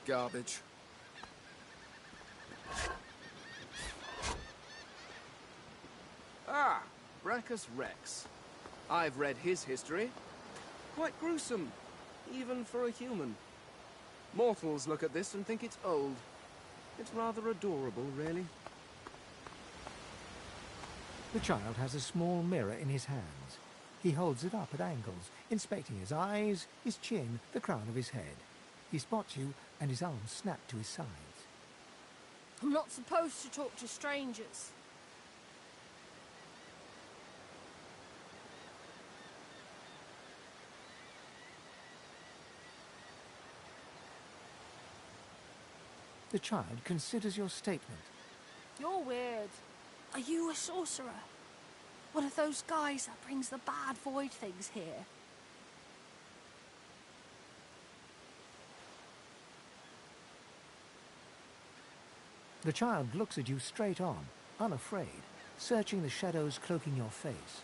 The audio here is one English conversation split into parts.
garbage. Ah, Brachus Rex. I've read his history. Quite gruesome, even for a human. Mortals look at this and think it's old. It's rather adorable, really. The child has a small mirror in his hands. He holds it up at angles, inspecting his eyes, his chin, the crown of his head. He spots you, and his arms snap to his sides. I'm not supposed to talk to strangers. The child considers your statement. You're weird. Are you a sorcerer? One of those guys that brings the bad void things here? The child looks at you straight on, unafraid, searching the shadows cloaking your face.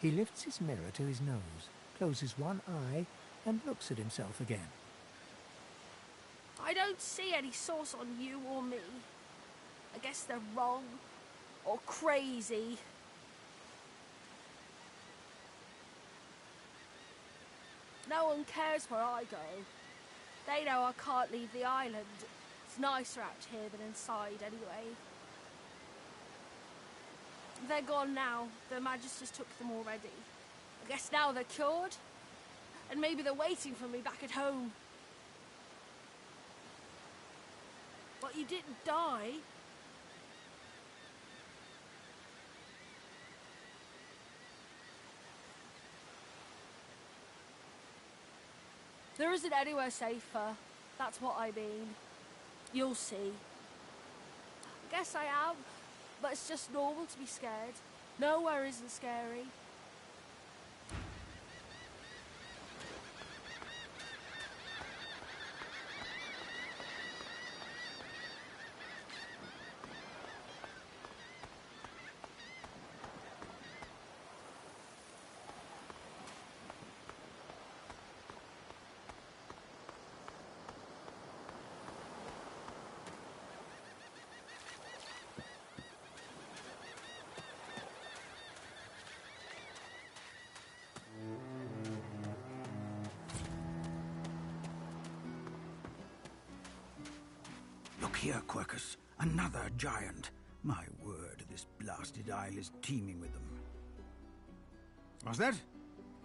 He lifts his mirror to his nose, closes one eye, and looks at himself again. I don't see any source on you or me. I guess they're wrong. Or crazy. No one cares where I go. They know I can't leave the island. It's nicer out here than inside, anyway. They're gone now. Their Magisters took them already. I guess now they're cured. And maybe they're waiting for me back at home. But you didn't die. There isn't anywhere safer. That's what I mean. You'll see. I guess I am, but it's just normal to be scared. Nowhere isn't scary. Look here, Quercus. Another giant. My word, this blasted isle is teeming with them. Was that?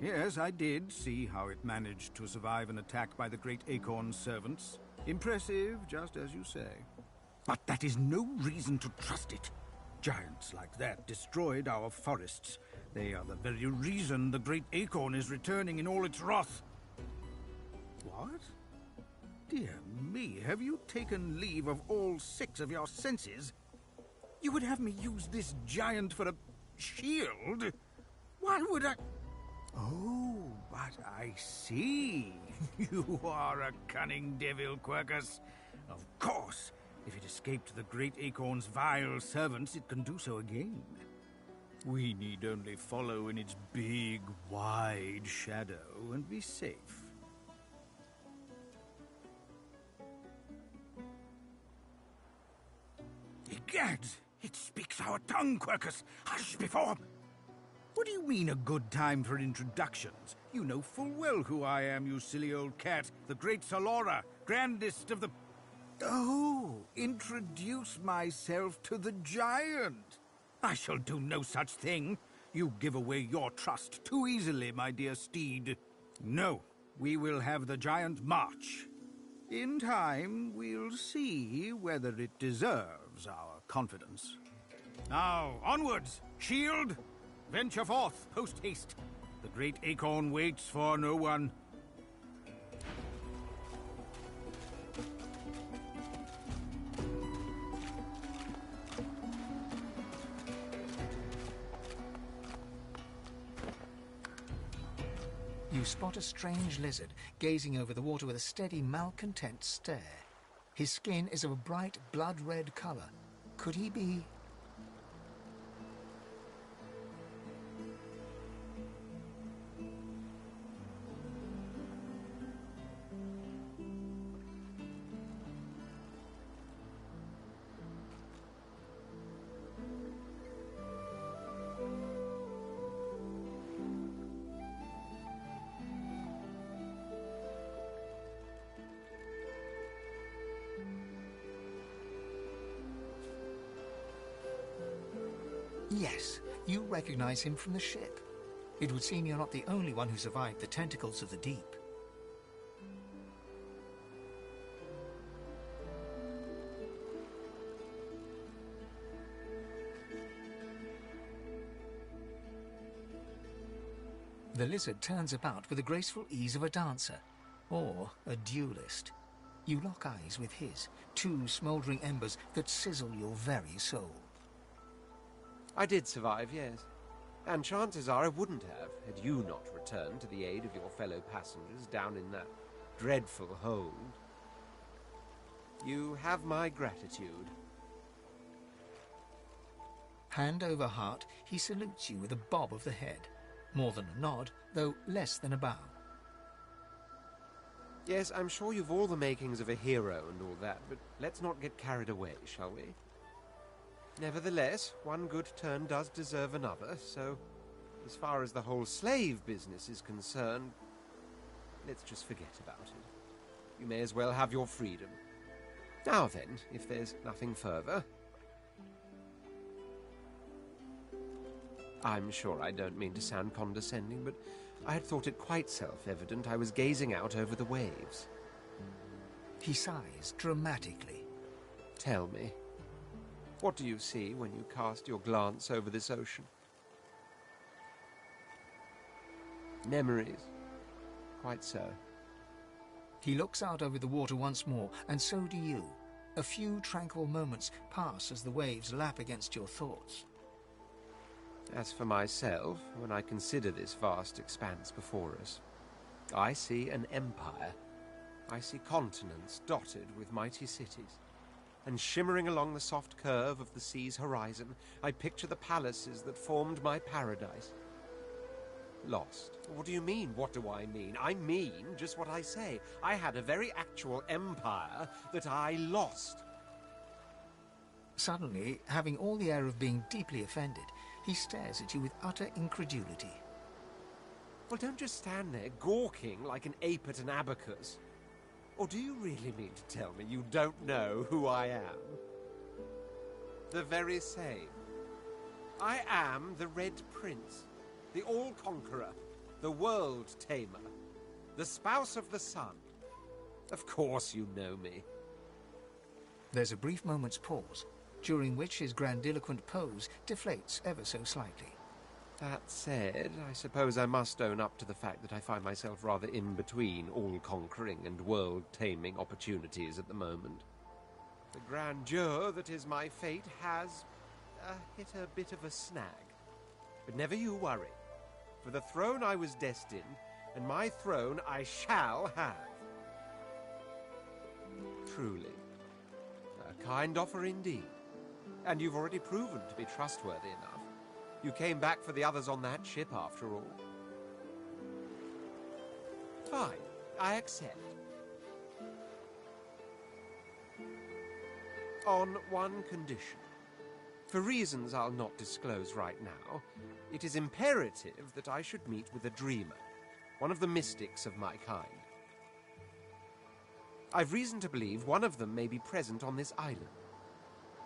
Yes, I did see how it managed to survive an attack by the great acorn's servants. Impressive, just as you say. But that is no reason to trust it. Giants like that destroyed our forests. They are the very reason the great acorn is returning in all its wrath. What? Dear me, have you taken leave of all 6 of your senses? You would have me use this giant for a shield? Why would I... Oh, but I see. You are a cunning devil, Quercus. Of course, if it escaped the great acorn's vile servants, it can do so again. We need only follow in its big, wide shadow and be safe. Egads! It speaks our tongue, Quercus! Hush before... What do you mean, a good time for introductions? You know full well who I am, you silly old cat. The great Solora, grandest of the... Oh, introduce myself to the giant. I shall do no such thing. You give away your trust too easily, my dear steed. No, we will have the giant march. In time, we'll see whether it deserves our confidence. Now, onwards! Shield! Venture forth, post-haste. The great acorn waits for no one. You spot a strange lizard, gazing over the water with a steady, malcontent stare. His skin is of a bright, blood-red colour. Could he be... Yes, you recognize him from the ship. It would seem you're not the only one who survived the tentacles of the deep. The lizard turns about with the graceful ease of a dancer, or a duelist. You lock eyes with his, two smouldering embers that sizzle your very soul. I did survive, yes. And chances are I wouldn't have, had you not returned to the aid of your fellow passengers down in that dreadful hold. You have my gratitude. Hand over heart, he salutes you with a bob of the head. More than a nod, though less than a bow. Yes, I'm sure you've all the makings of a hero and all that, but let's not get carried away, shall we? Nevertheless, one good turn does deserve another, so as far as the whole slave business is concerned, let's just forget about it. You may as well have your freedom. Now then, if there's nothing further... I'm sure I don't mean to sound condescending, but I had thought it quite self-evident I was gazing out over the waves. He sighs dramatically. Tell me, what do you see when you cast your glance over this ocean? Memories. Quite so. He looks out over the water once more, and so do you. A few tranquil moments pass as the waves lap against your thoughts. As for myself, when I consider this vast expanse before us, I see an empire. I see continents dotted with mighty cities. And shimmering along the soft curve of the sea's horizon, I picture the palaces that formed my paradise. Lost. What do you mean, what do I mean? I mean just what I say. I had a very actual empire that I lost. Suddenly, having all the air of being deeply offended, he stares at you with utter incredulity. Well, don't just stand there gawking like an ape at an abacus. Or do you really mean to tell me you don't know who I am? The very same. I am the Red Prince, the All-Conqueror, the World-Tamer, the Spouse of the Sun. Of course you know me. There's a brief moment's pause, during which his grandiloquent pose deflates ever so slightly. That said, I suppose I must own up to the fact that I find myself rather in between all-conquering and world-taming opportunities at the moment. The grandeur that is my fate has hit a bit of a snag. But never you worry. For the throne I was destined, and my throne I shall have. Truly. A kind offer indeed. And you've already proven to be trustworthy enough. You came back for the others on that ship, after all. Fine, I accept. On one condition. For reasons I'll not disclose right now, it is imperative that I should meet with a dreamer, one of the mystics of my kind. I've reason to believe one of them may be present on this island.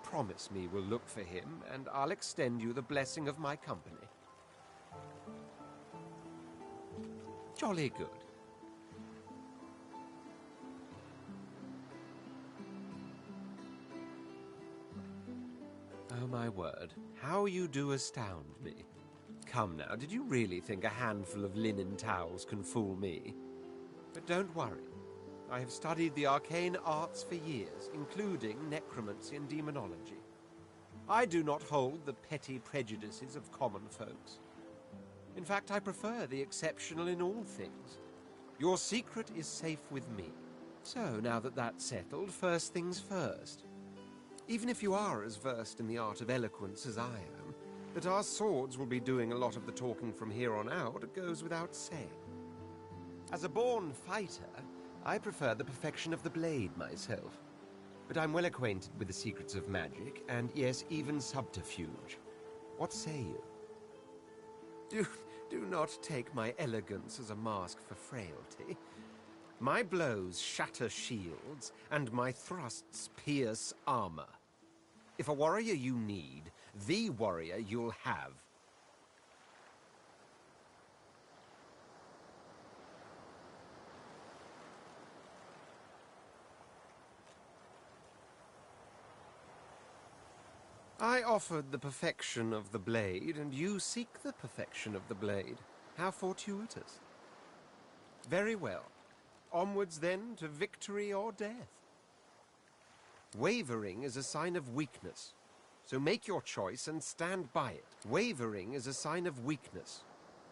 Promise me we'll look for him, and I'll extend you the blessing of my company. Jolly good. Oh, my word. How you do astound me. Come now, did you really think a handful of linen towels can fool me? But don't worry. I have studied the arcane arts for years, including necromancy and demonology. I do not hold the petty prejudices of common folks. In fact, I prefer the exceptional in all things. Your secret is safe with me. So, now that that's settled, first things first. Even if you are as versed in the art of eloquence as I am, that our swords will be doing a lot of the talking from here on out goes without saying. As a born fighter, I prefer the perfection of the blade myself, but I'm well acquainted with the secrets of magic, and yes, even subterfuge. What say you? Do not take my elegance as a mask for frailty. My blows shatter shields, and my thrusts pierce armor. If a warrior you need, The warrior you'll have. I offered the perfection of the blade, and you seek the perfection of the blade. How fortuitous. Very well. Onwards, then, to victory or death. Wavering is a sign of weakness, so make your choice and stand by it. Wavering is a sign of weakness,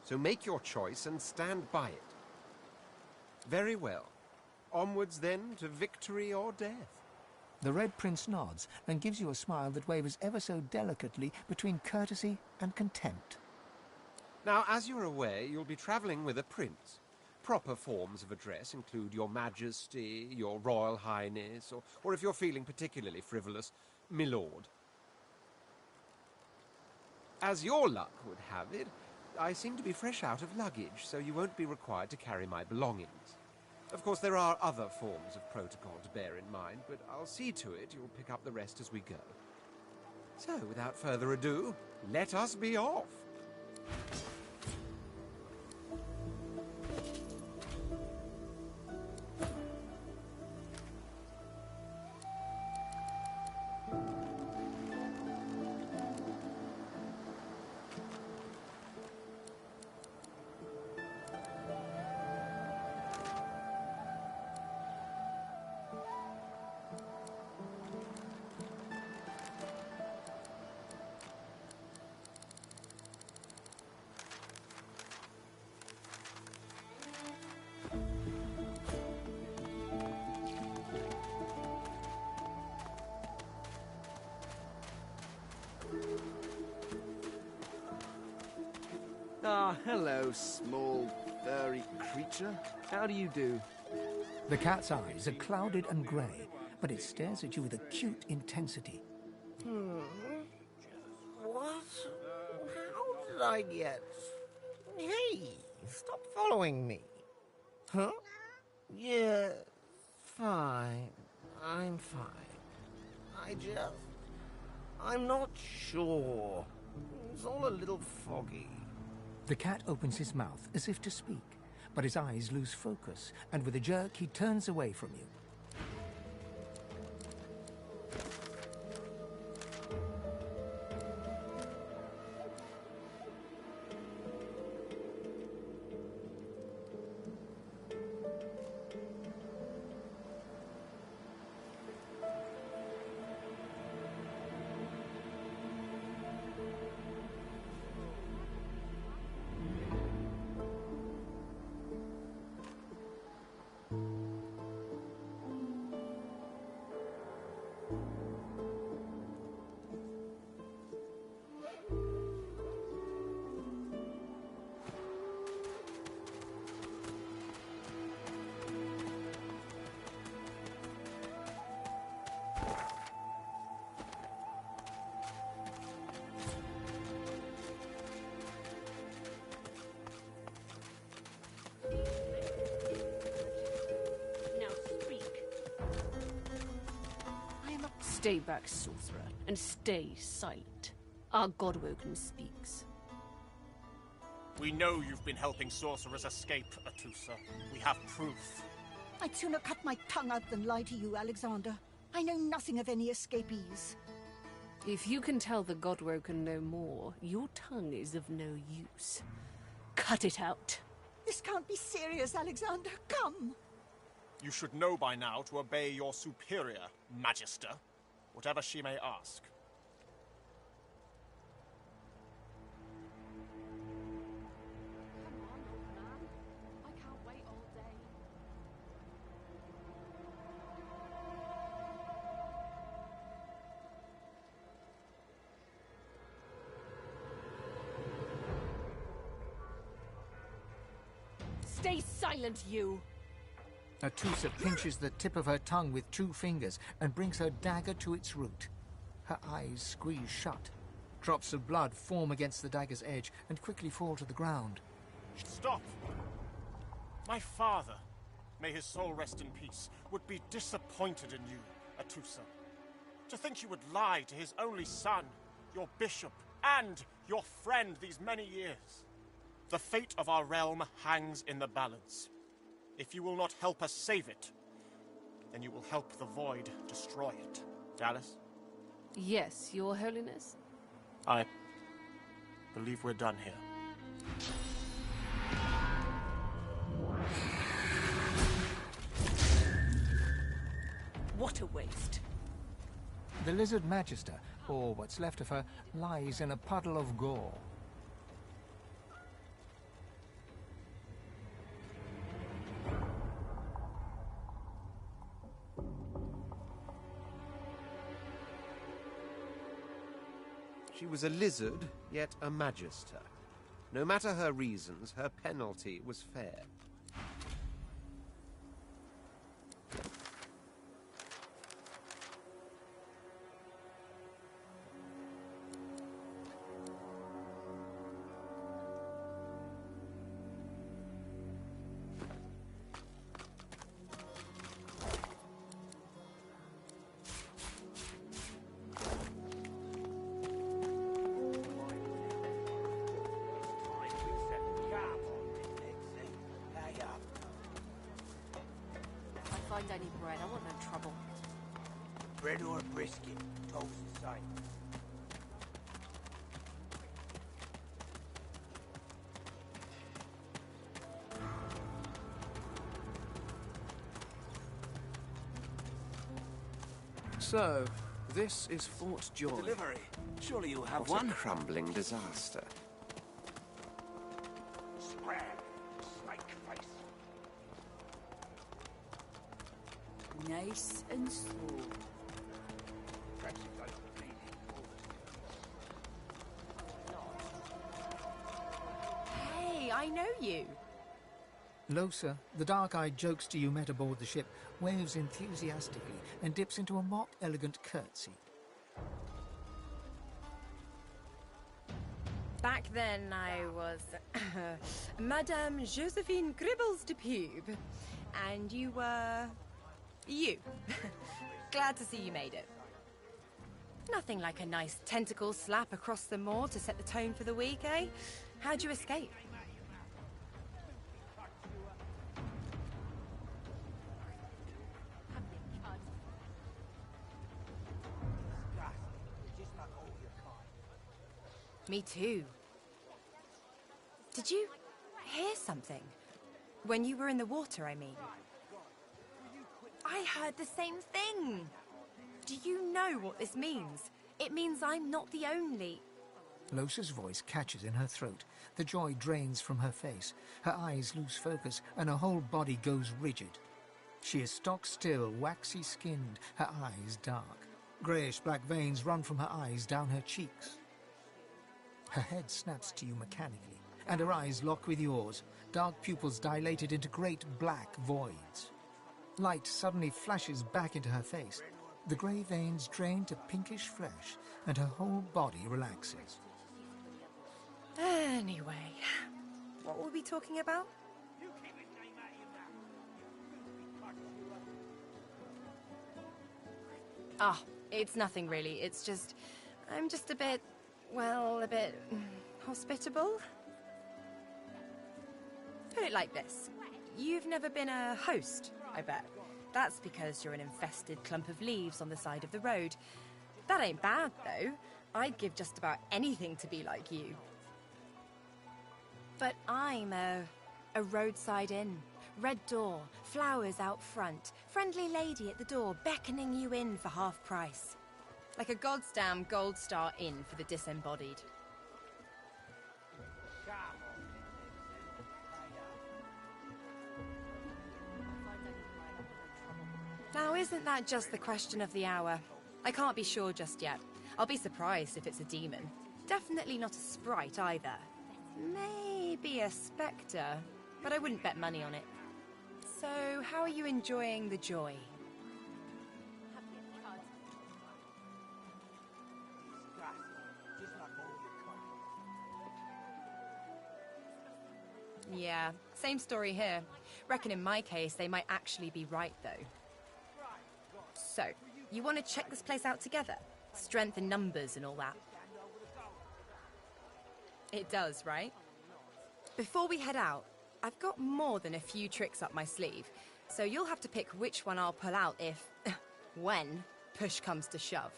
so make your choice and stand by it. Very well. Onwards, then, to victory or death. The Red Prince nods and gives you a smile that wavers ever so delicately between courtesy and contempt. Now, as you're aware, you'll be travelling with a prince. Proper forms of address include Your Majesty, Your Royal Highness, or if you're feeling particularly frivolous, My Lord. As your luck would have it, I seem to be fresh out of luggage, so you won't be required to carry my belongings. Of course, there are other forms of protocol to bear in mind, but I'll see to it you'll pick up the rest as we go. So, without further ado, let us be off. Ah, hello, small, furry creature. How do you do? The cat's eyes are clouded and grey, but it stares at you with acute intensity. What? How did I get... Hey, stop following me. Huh? Yeah, fine. I'm fine. I'm not sure. It's all a little foggy. The cat opens his mouth as if to speak, but his eyes lose focus, and with a jerk he turns away from you. Stay back, sorcerer, and stay silent. Our Godwoken speaks. We know you've been helping sorcerers escape, Atusa. We have proof. I'd sooner cut my tongue out than lie to you, Alexander. I know nothing of any escapees. If you can tell the Godwoken no more, your tongue is of no use. Cut it out. This can't be serious, Alexander. Come! You should know by now to obey your superior, Magister, whatever she may ask. Come on, old man. I can't wait all day. Stay silent, you! Atusa pinches the tip of her tongue with 2 fingers and brings her dagger to its root. Her eyes squeeze shut. Drops of blood form against the dagger's edge and quickly fall to the ground. Stop! My father, may his soul rest in peace, would be disappointed in you, Atusa. To think you would lie to his only son, your bishop, and your friend these many years. The fate of our realm hangs in the balance. If you will not help us save it, then you will help the Void destroy it. Dallas? Yes, Your Holiness. I believe we're done here. What a waste. The lizard magister, or what's left of her, lies in a puddle of gore. She was a lizard, yet a magister. No matter her reasons, her penalty was fair. Find any bread. I want no trouble. Bread or brisket, toast aside. So, this is Fort Gioia. Delivery. Surely you have What one? a crumbling disaster. Scram, snake face. Nice and slow. Perhaps you've got a bleeding Hey, I know you. Losa, the dark-eyed jokester you met aboard the ship, waves enthusiastically and dips into a mock elegant curtsy. Back then I was Madame Josephine Gribbles de Pube. And you were... you. Glad to see you made it. Nothing like a nice tentacle slap across the moor to set the tone for the week, eh? How'd you escape? Me too. Did you hear something? When you were in the water, I mean. I heard the same thing. Do you know what this means? It means I'm not the only... Losa's voice catches in her throat. The joy drains from her face. Her eyes lose focus, and her whole body goes rigid. She is stock-still, waxy-skinned, her eyes dark. Greyish-black veins run from her eyes down her cheeks. Her head snaps to you mechanically, and her eyes lock with yours, dark pupils dilated into great black voids. Light suddenly flashes back into her face. The grey veins drain to pinkish flesh, and her whole body relaxes. Anyway, what were we talking about? Ah, it's nothing really. It's just... I'm just a bit... well, a bit... hospitable? Put it like this. You've never been a host, I bet. That's because you're an infested clump of leaves on the side of the road. That ain't bad, though. I'd give just about anything to be like you. But I'm a roadside inn. Red door, flowers out front, friendly lady at the door beckoning you in for half price. Like a goddamn gold star inn for the disembodied. Now, isn't that just the question of the hour? I can't be sure just yet. I'll be surprised if it's a demon. Definitely not a sprite either. Maybe a spectre, but I wouldn't bet money on it. So, how are you enjoying the joy? Yeah, same story here. Reckon in my case, they might actually be right, though. So, you want to check this place out together? Strength in numbers and all that. It does, right? Before we head out, I've got more than a few tricks up my sleeve, so you'll have to pick which one I'll pull out if, when, push comes to shove.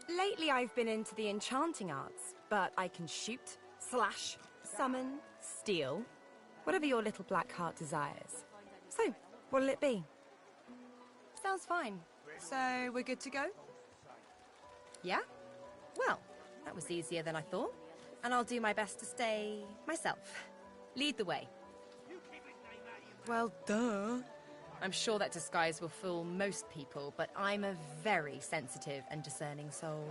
Lately I've been into the enchanting arts, but I can shoot, slash, summon, steal, whatever your little black heart desires. So, what'll it be? Sounds fine. So, we're good to go? Yeah? Well, that was easier than I thought. And I'll do my best to stay myself. Lead the way. Well, duh. I'm sure that disguise will fool most people, but I'm a very sensitive and discerning soul.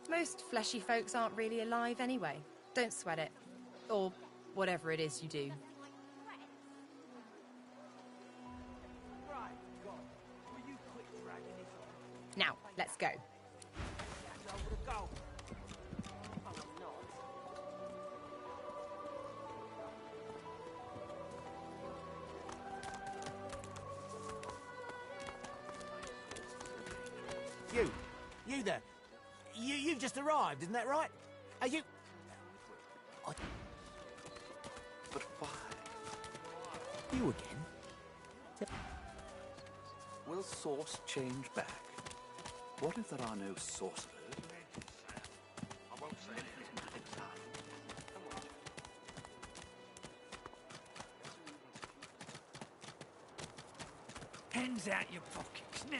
Most fleshy folks aren't really alive anyway. Don't sweat it. Or whatever it is you do. Now, let's go. You there. You've just arrived, isn't that right? Are you... But why? You again? Will source change back? What if there are no sorcerers? I won't say anything. Hands out your pockets now.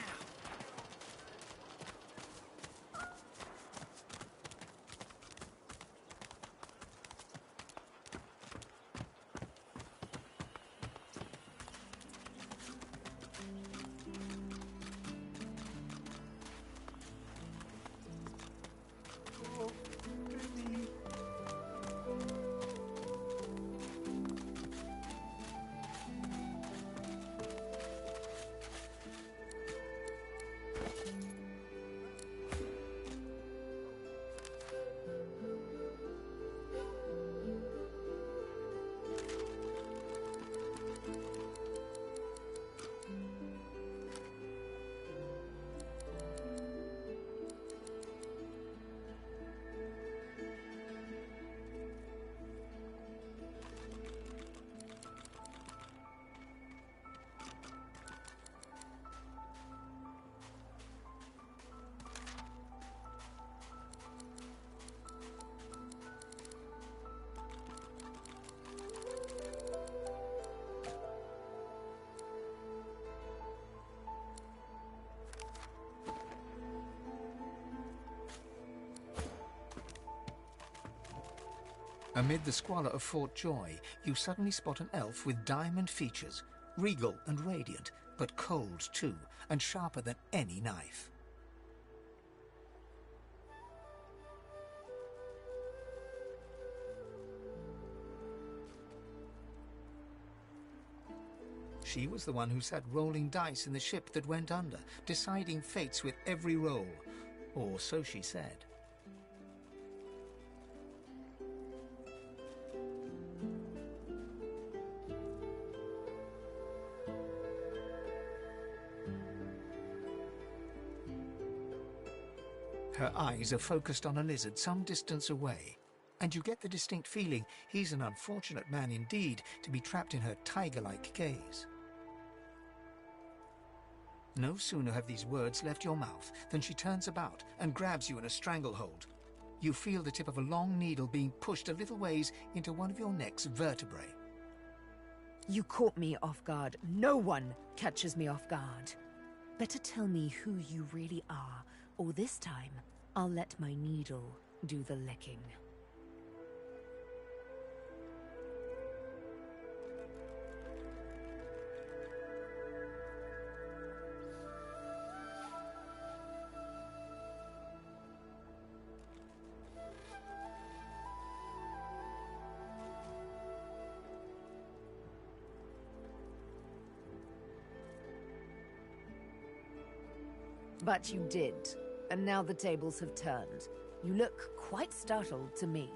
Amid the squalor of Fort Joy, you suddenly spot an elf with diamond features, regal and radiant, but cold too, and sharper than any knife. She was the one who sat rolling dice in the ship that went under, deciding fates with every roll, or so she said. Her eyes are focused on a lizard some distance away, and you get the distinct feeling he's an unfortunate man indeed to be trapped in her tiger-like gaze. No sooner have these words left your mouth than she turns about and grabs you in a stranglehold. You feel the tip of a long needle being pushed a little ways into one of your neck's vertebrae. You caught me off guard. No one catches me off guard. Better tell me who you really are, or this time, I'll let my needle do the licking. But you did, and now the tables have turned. You look quite startled to me.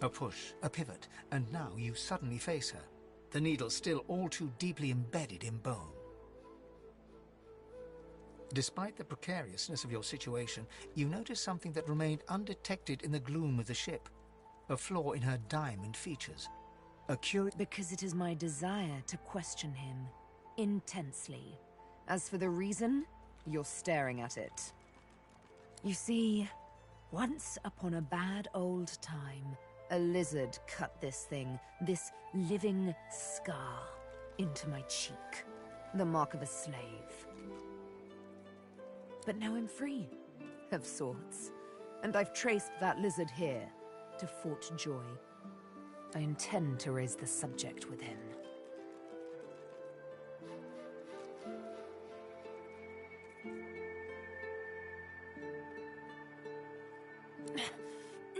A push, a pivot, and now you suddenly face her, the needle still all too deeply embedded in bone. Despite the precariousness of your situation, you notice something that remained undetected in the gloom of the ship. A flaw in her diamond features. Because it is my desire to question him intensely. As for the reason, you're staring at it. You see, once upon a bad old time, a lizard cut this thing, this living scar, into my cheek. The mark of a slave. But now I'm free, of sorts. And I've traced that lizard here, to Fort Joy. I intend to raise the subject with him.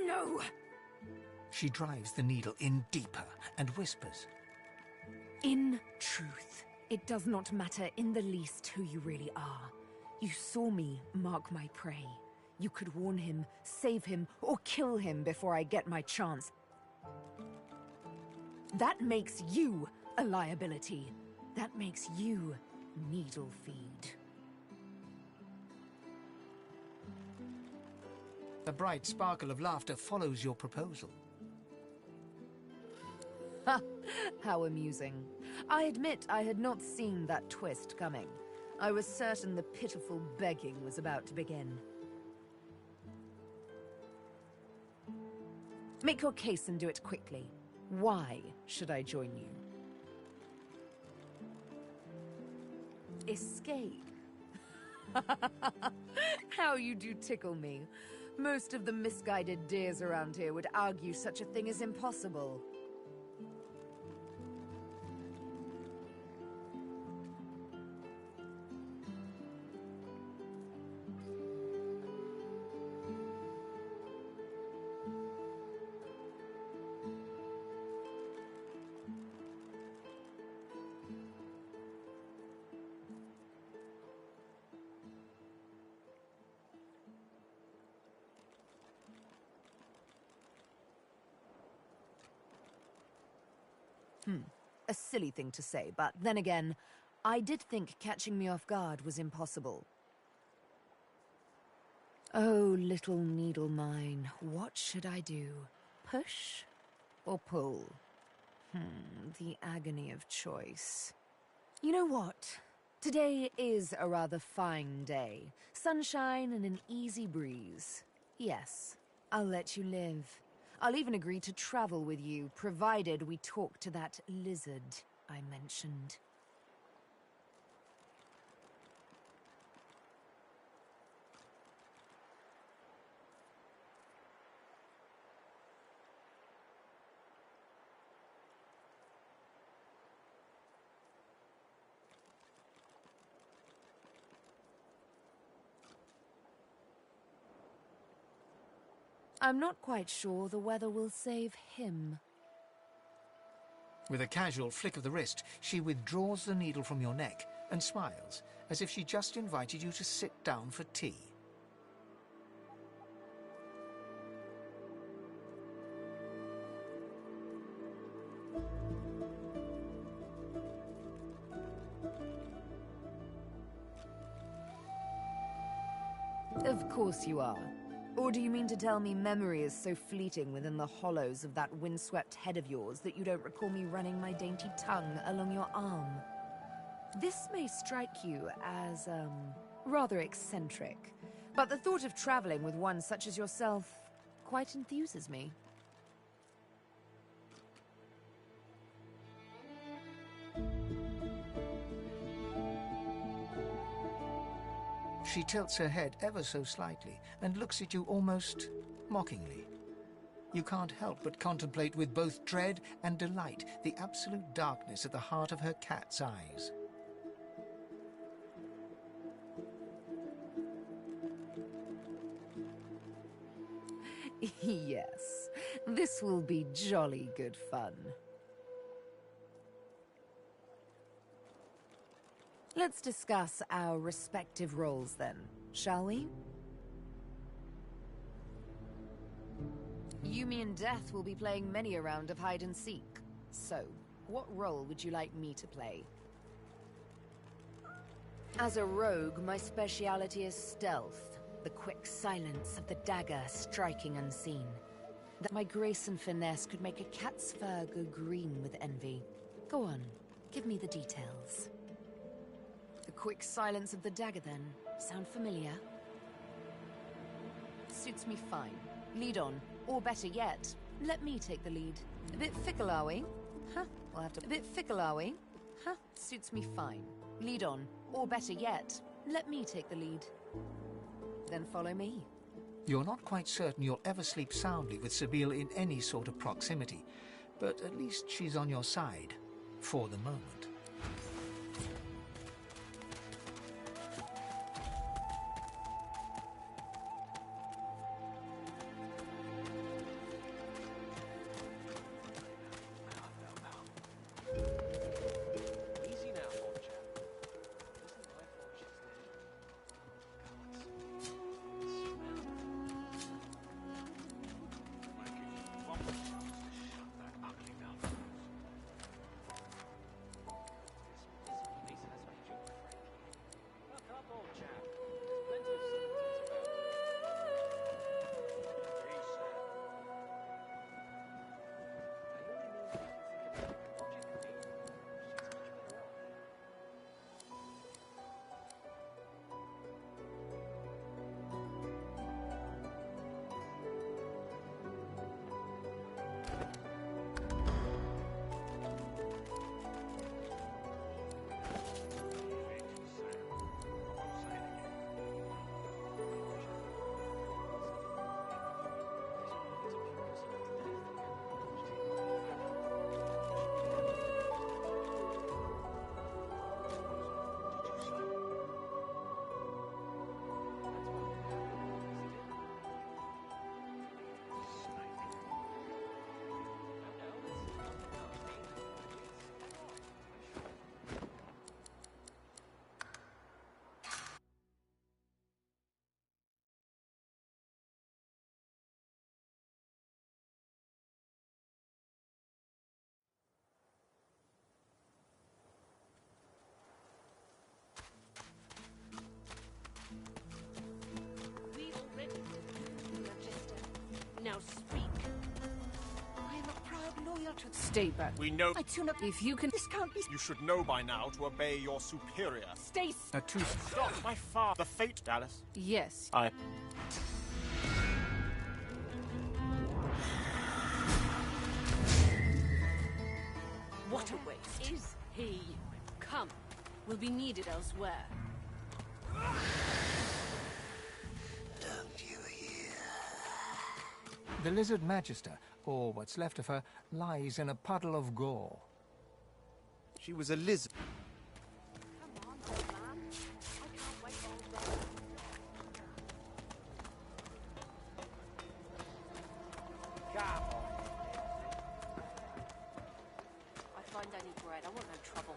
No! She drives the needle in deeper and whispers. In truth, it does not matter in the least who you really are. You saw me mark my prey. You could warn him, save him, or kill him before I get my chance. That makes you a liability. That makes you needle feed. A bright sparkle of laughter follows your proposal. Ha! How amusing. I admit I had not seen that twist coming. I was certain the pitiful begging was about to begin. Make your case and do it quickly. Why should I join you? Escape? How you do tickle me. Most of the misguided dears around here would argue such a thing is impossible. A silly thing to say, but then again, I did think catching me off guard was impossible. Oh, little needle mine, what should I do? Push or pull? The agony of choice. You know what? Today is a rather fine day. Sunshine and an easy breeze. Yes, I'll let you live. I'll even agree to travel with you, provided we talk to that lizard I mentioned. I'm not quite sure the weather will save him. With a casual flick of the wrist, she withdraws the needle from your neck and smiles, as if she just invited you to sit down for tea. Of course you are. Or do you mean to tell me memory is so fleeting within the hollows of that windswept head of yours that you don't recall me running my dainty tongue along your arm? This may strike you as, rather eccentric, but the thought of traveling with one such as yourself quite enthuses me. She tilts her head ever so slightly and looks at you almost mockingly. You can't help but contemplate with both dread and delight the absolute darkness at the heart of her cat's eyes. Yes, this will be jolly good fun. Let's discuss our respective roles then, shall we? You, me, and Death will be playing many a round of hide and seek. So, what role would you like me to play? As a rogue, my speciality is stealth, the quick silence of the dagger striking unseen. That my grace and finesse could make a cat's fur go green with envy. Go on, give me the details. The quick silence of the dagger, then. Sound familiar? Suits me fine. Lead on, or better yet, let me take the lead. A bit fickle, are we? Huh? We'll have to... A bit fickle, are we? Huh? Suits me fine. Lead on, or better yet, let me take the lead. Then follow me. You're not quite certain you'll ever sleep soundly with Sabine in any sort of proximity, but at least she's on your side, for the moment. Now speak. I am a proud loyal to... Stay back. We know... I tune up... If you can... This can't be... You should know by now to obey your superior. Stay... Stop, my father. The fate, Dallas. Yes. What a waste. Is he? Come. Will be needed elsewhere. The Lizard Magister, or what's left of her, lies in a puddle of gore. She was a lizard. Come on, old man. I can't wait all day. I find any bread. I want no trouble.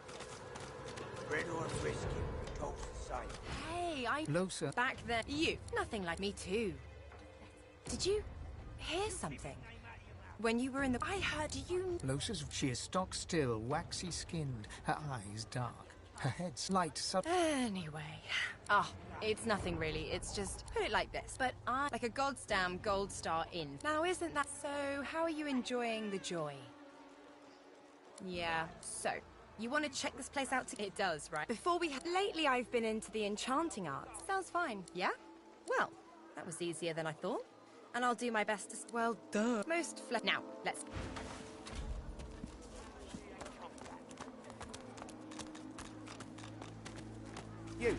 Bread or whiskey, toast the same. Hey, I... Closer. Back then... You. Nothing like me too. Did you hear something? When you were in the... I heard you... Closer. She is stock still, waxy skinned, her eyes dark, her head slight Anyway. It's nothing really. It's just... Put it like this. But I... Like a goddamn gold star inn. Now, isn't that... So, how are you enjoying the joy? Yeah, so... You want to check this place out It does, right? Before we... Lately, I've been into the enchanting arts. Sounds fine, yeah? Well, that was easier than I thought. And I'll do my best to... Well, duh. Now, let's... You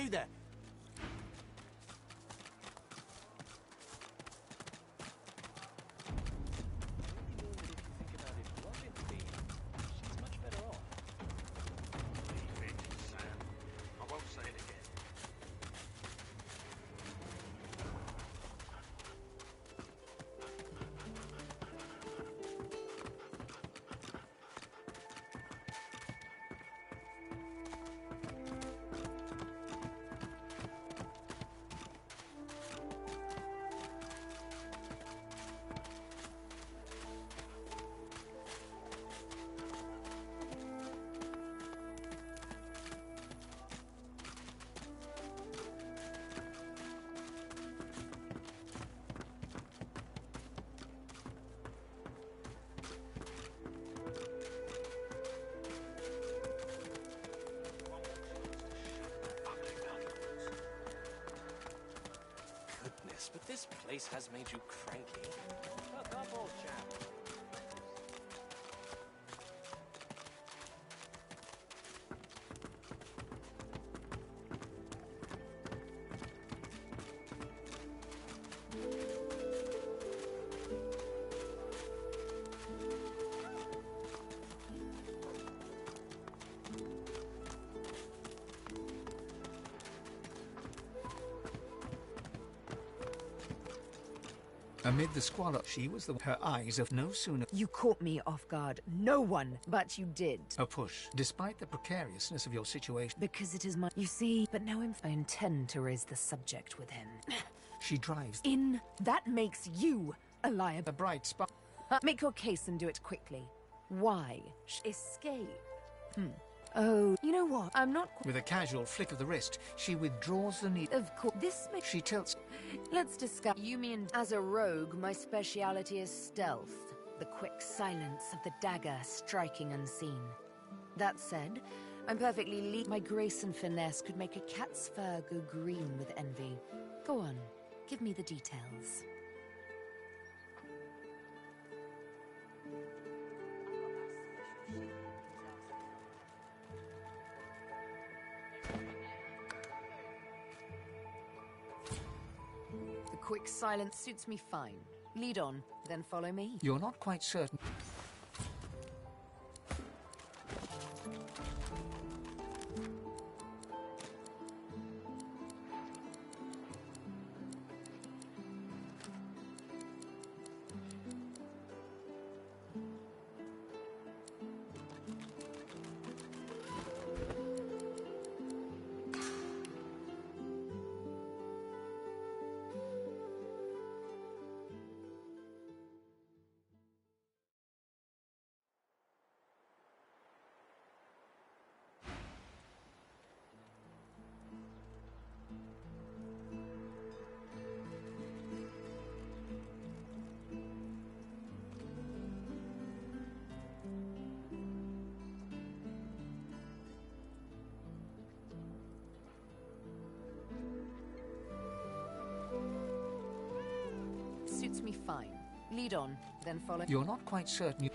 there. place has made you cranky. Fuck up, old chap. Amid the squalor, she was her eyes of no sooner. You caught me off guard. No one, but you did. A push, despite the precariousness of your situation. Because it is my... You see, but now I intend to raise the subject with him. She drives. In. That makes you a liar. A bright spot. Make your case and do it quickly. Why? Escape. Oh, you know what? I'm not... With a casual flick of the wrist, she withdraws the needle. Of course, this makes... She tilts... Let's discuss... You mean, as a rogue, my speciality is stealth. The quick silence of the dagger striking unseen. That said, I'm perfectly my grace and finesse could make a cat's fur go green with envy. Go on, give me the details. Quick silence suits me fine. Lead on, then follow me. You're not quite certain. Suits me fine. Lead on, then follow. You're not quite certain.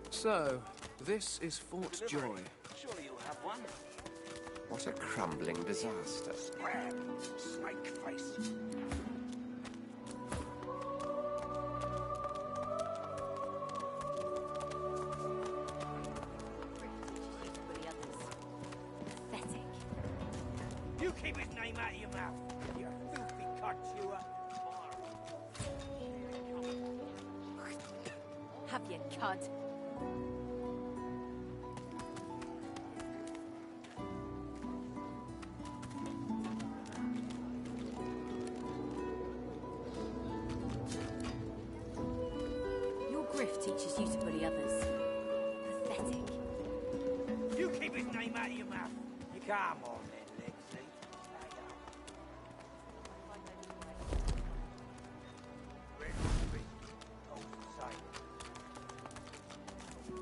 So, this is Fort Joy. Surely you'll have one. What a crumbling disaster. Scrap, snake face. Pathetic. You keep his name out of your mouth, you filthy cod chewer. Have you cud? Your grift teaches you to bully others. Pathetic. You keep his name out of your mouth. You come on then, Lexi.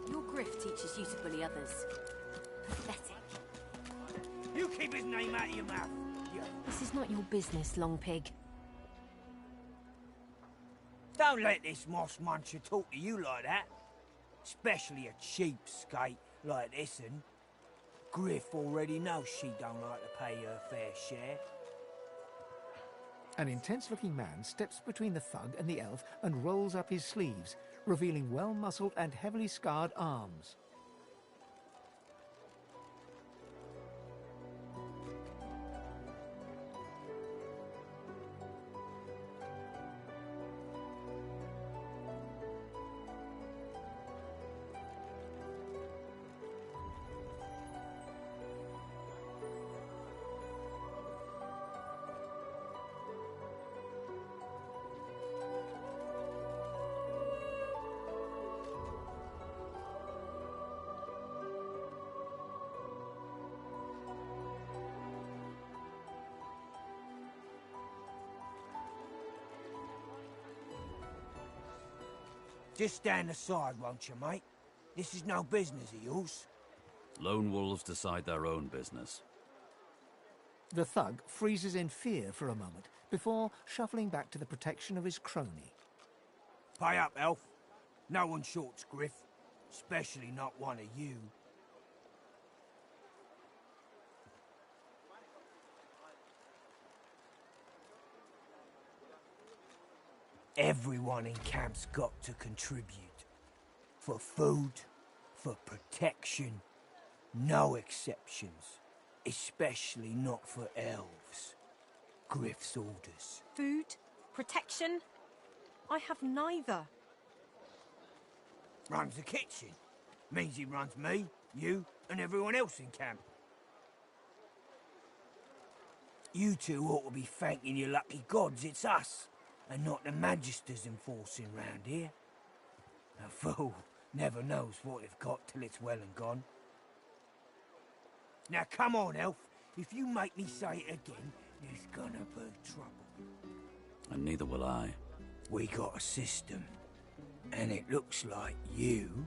Your grift teaches you to bully others. Pathetic. You keep his name out of your mouth. This is not your business, Long Pig. Don't let this moss muncher talk to you like that. Especially a cheapskate like this one. Griff already knows she don't like to pay her fair share. An intense-looking man steps between the thug and the elf and rolls up his sleeves, revealing well-muscled and heavily scarred arms. Just stand aside, won't you, mate? This is no business of yours. Lone wolves decide their own business. The thug freezes in fear for a moment before shuffling back to the protection of his crony. Pay up, elf. No one shorts Griff. Especially not one of you. Everyone in camp's got to contribute. For food, for protection, no exceptions. Especially not for elves. Griff's orders. Food? Protection? I have neither. Runs the kitchen. Means he runs me, you, and everyone else in camp. You two ought to be thanking your lucky gods it's us, and not the magisters enforcing round here. A fool never knows what they've got till it's well and gone. Now come on, elf. If you make me say it again, there's gonna be trouble. And neither will I. We got a system, and it looks like you...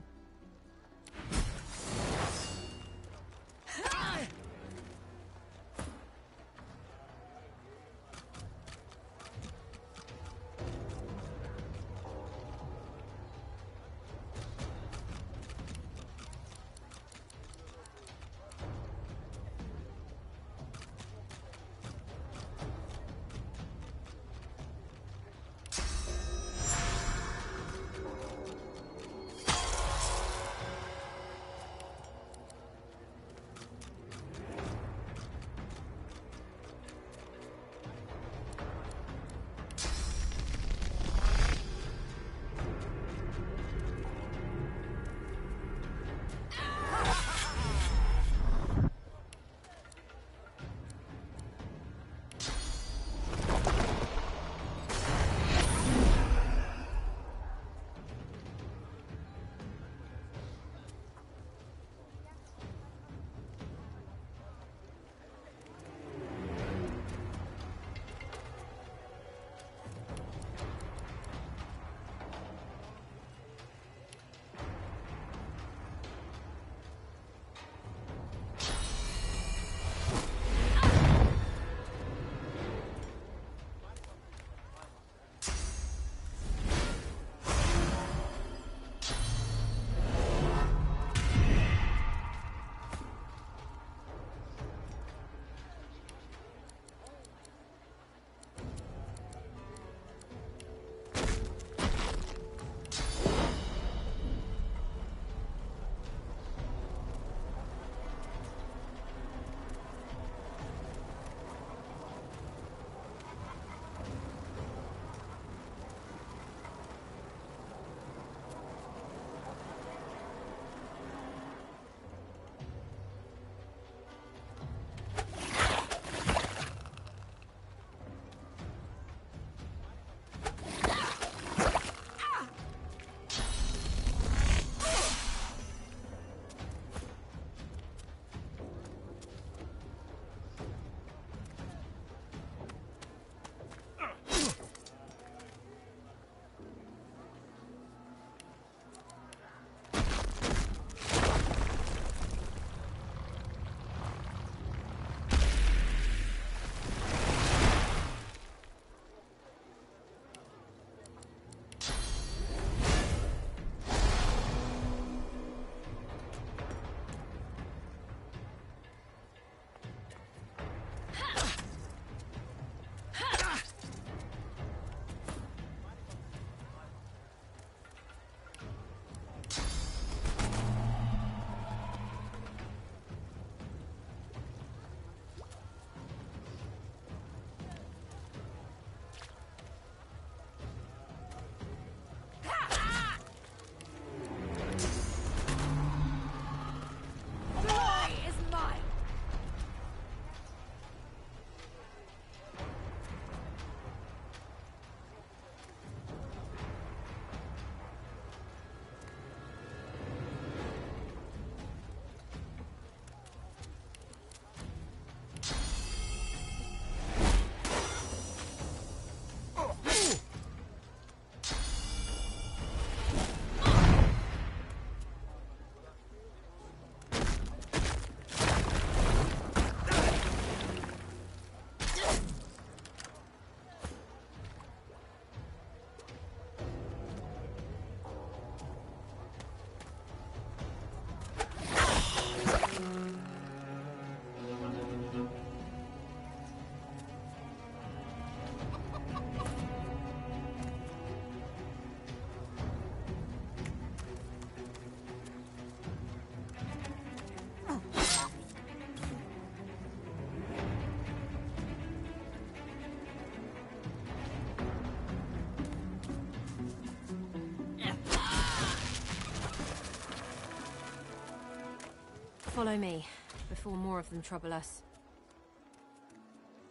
Follow me, before more of them trouble us.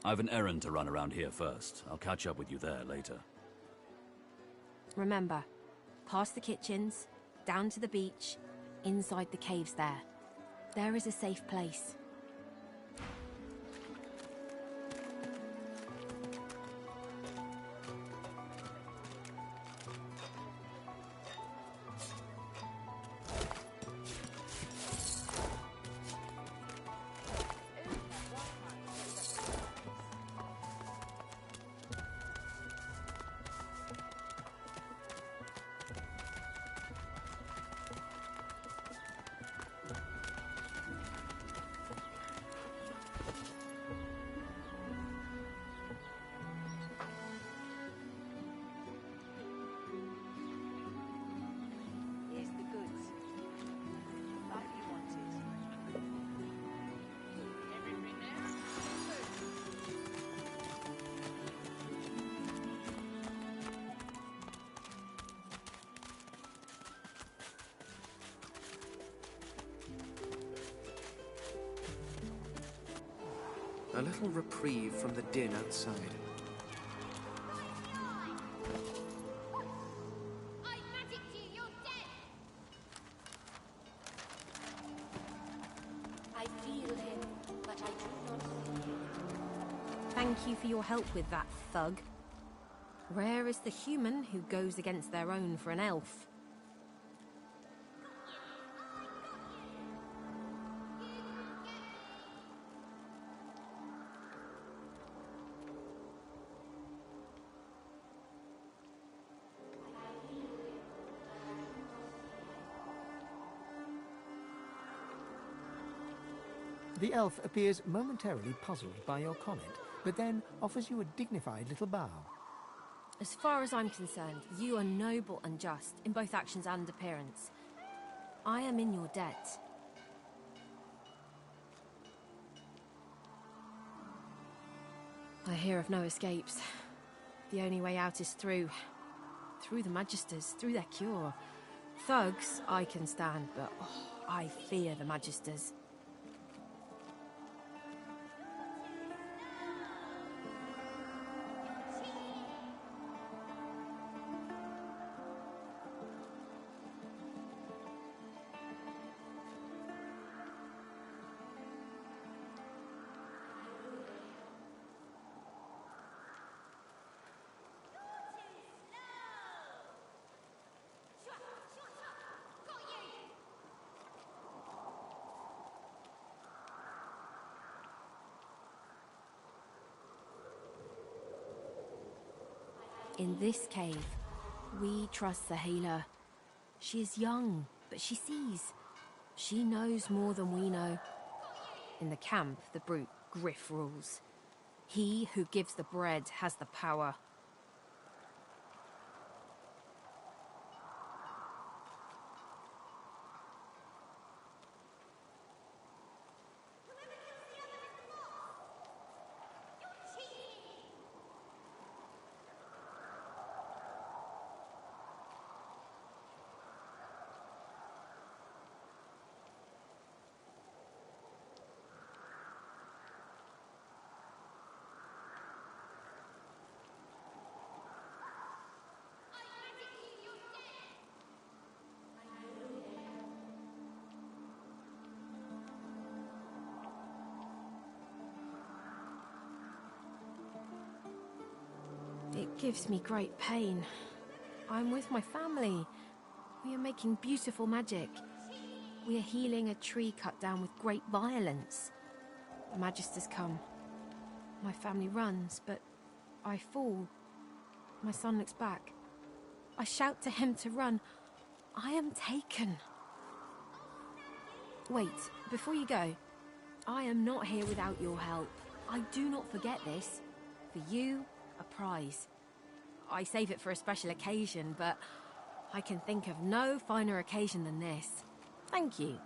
I've an errand to run around here first. I'll catch up with you there later. Remember, past the kitchens, down to the beach, inside the caves there. There is a safe place. A little reprieve from the din outside. I feel him, but I do not see him. Thank you for your help with that, thug. Rare is the human who goes against their own for an elf. The elf appears momentarily puzzled by your comment, but then offers you a dignified little bow. As far as I'm concerned, you are noble and just in both actions and appearance. I am in your debt. I hear of no escapes. The only way out is through the Magisters, through their cure. Thugs I can stand, but I fear the Magisters. In this cave, we trust the healer. She is young, but she sees. She knows more than we know. In the camp, the brute Griff rules. He who gives the bread has the power. It gives me great pain. I'm with my family. We are making beautiful magic. We are healing a tree cut down with great violence. The Magisters come. My family runs, but I fall. My son looks back. I shout to him to run. I am taken. Wait, before you go, I am not here without your help. I do not forget this. For you, a prize. I save it for a special occasion, but I can think of no finer occasion than this. Thank you.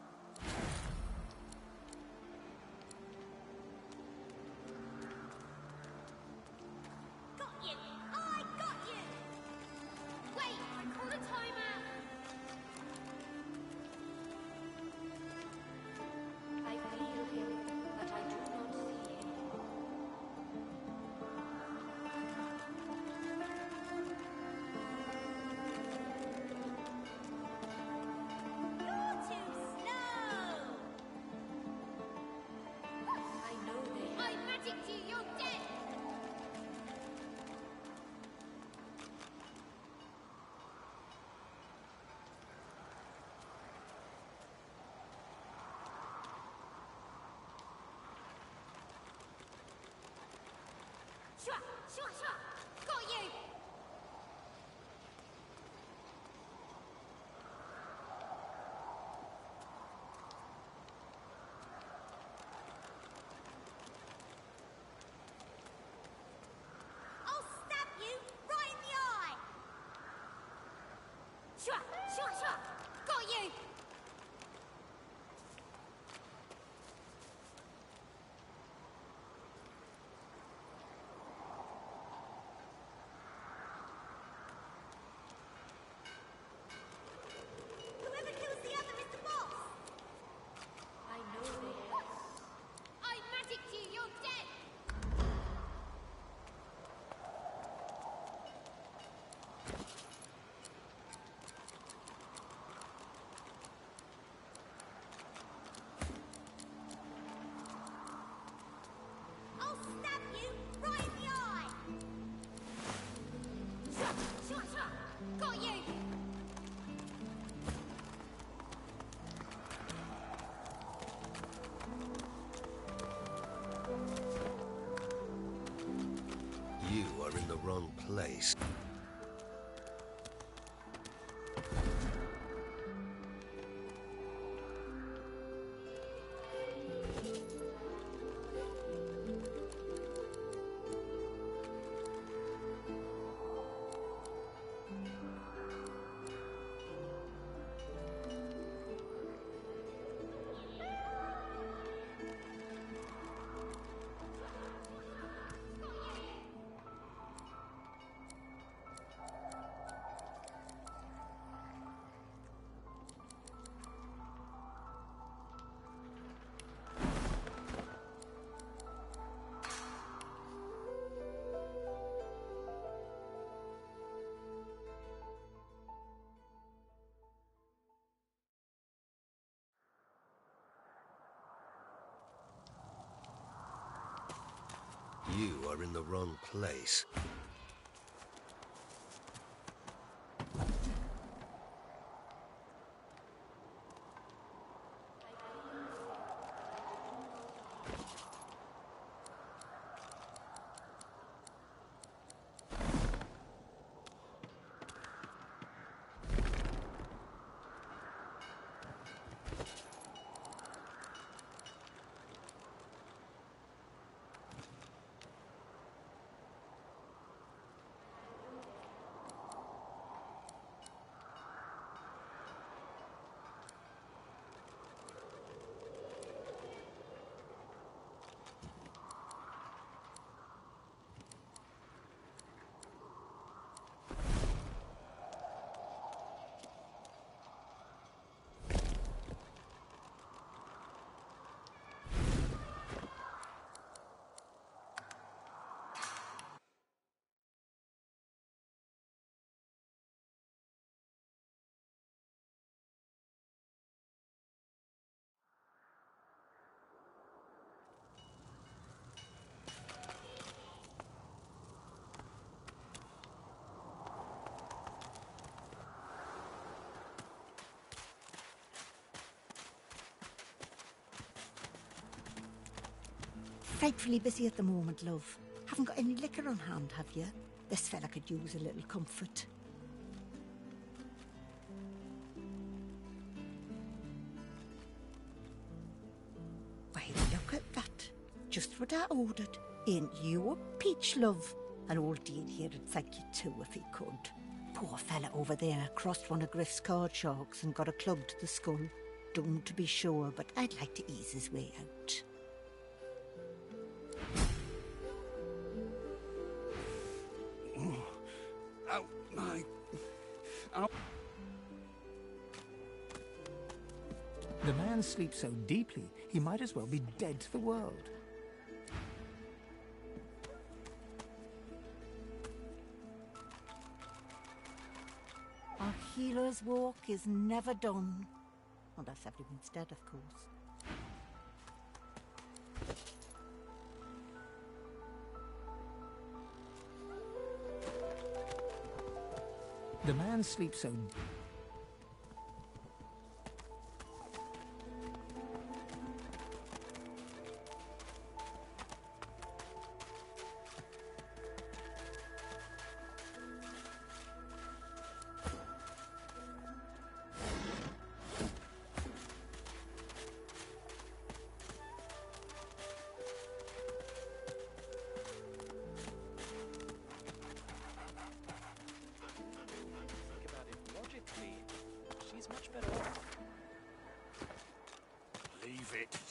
Got you! I got you! Wait, I called a timeout! Shua, shua, shua. Got you. I'll stab you right in the eye. Shua, shua, shua. Got you. Whoever kills the other is the boss. I know this. I magicked you. You're dead. I'll stab you right in the eye. Shua, shua, shua. Got you. You are in the wrong place. You are in the wrong place. Frightfully busy at the moment, love. Haven't got any liquor on hand, have you? This fella could use a little comfort. Why, look at that. Just what I ordered. Ain't you a peach, love? And old Dean here'd thank you too if he could. Poor fella over there crossed one of Griff's card sharks and got a club to the skull. Don't to be sure, but I'd like to ease his way out. Oh, my... Oh. The man sleeps so deeply, he might as well be dead to the world. Our healer's walk is never done. Unless everyone's dead, of course. The man sleeps so...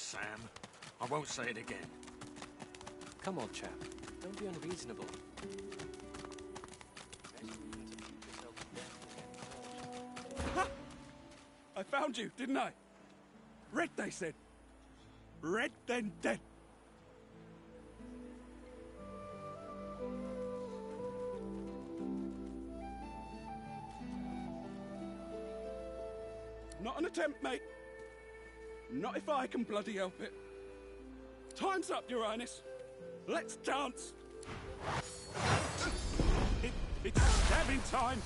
Sam. I won't say it again. Come on, chap. Don't be unreasonable. Ha! I found you, didn't I? Red, they said. Red, then dead. Not an attempt, mate. Not if I can bloody help it. Time's up, Your Highness. Let's dance. It's stabbing time.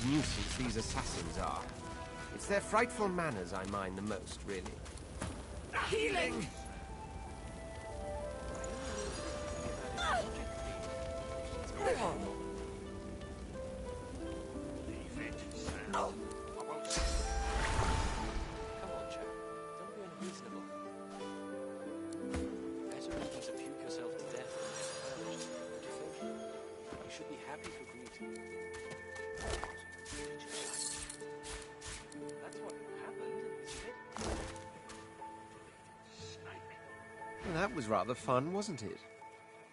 Nuisance these assassins are. It's their frightful manners I mind the most, really. Healing! Leave it, Sam. I won't say it. Come on, chap. Don't be unreasonable. Better if you to puke yourself to death than get purged. Don't you think? You should be happy for Greet. That's what happened, isn't it? Well, that was rather fun, wasn't it?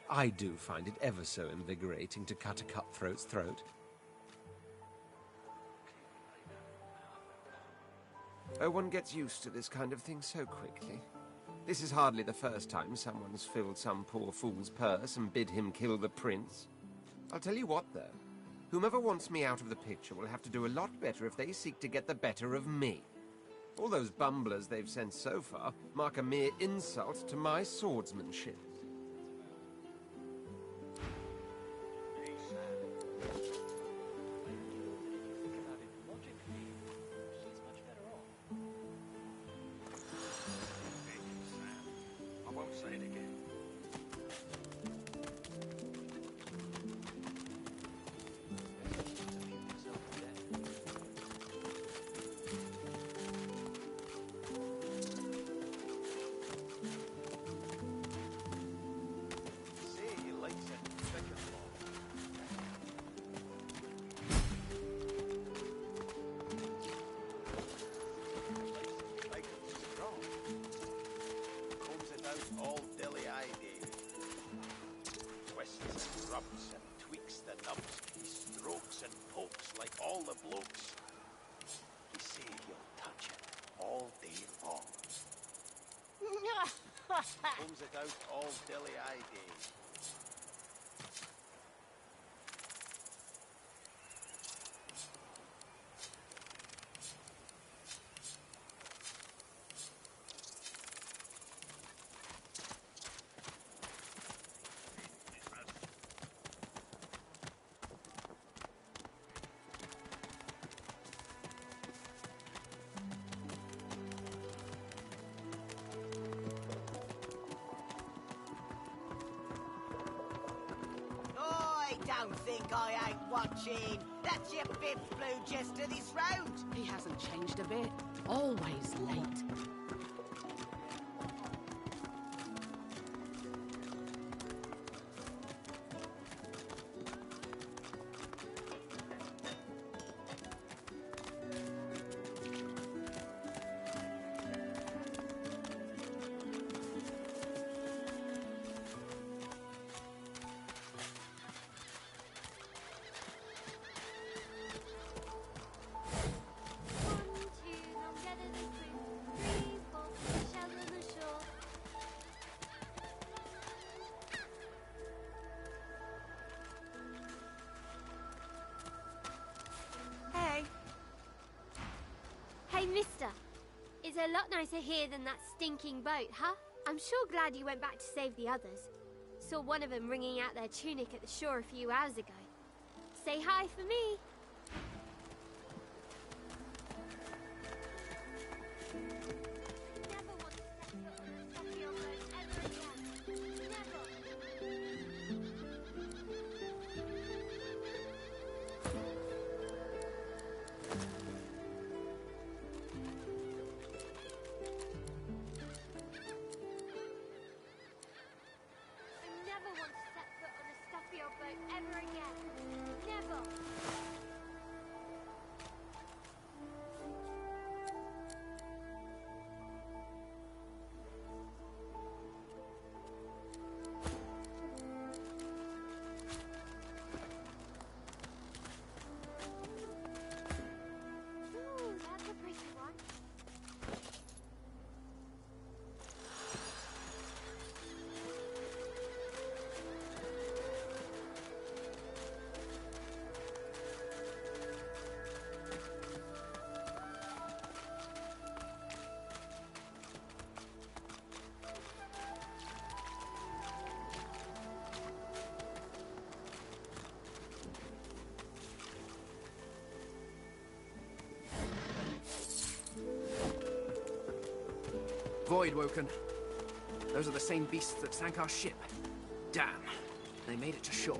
I do find it ever so invigorating to cut a cutthroat's throat. Oh, one gets used to this kind of thing so quickly. This is hardly the first time someone's filled some poor fool's purse and bid him kill the prince. I'll tell you what, though. Whomever wants me out of the picture will have to do a lot better if they seek to get the better of me. All those bumblers they've sent so far mark a mere insult to my swordsmanship. I won't say it again. Comes it out all dilly-eyed. Don't think I ain't watching. That's your fifth blue jester this round. He hasn't changed a bit. Always late. Hey, mister. It's a lot nicer here than that stinking boat, huh? I'm sure glad you went back to save the others. Saw one of them wringing out their tunic at the shore a few hours ago. Say hi for me. Ever again. Never. Ooh, that's a pretty one. Voidwoken. Those are the same beasts that sank our ship. Damn. They made it to shore.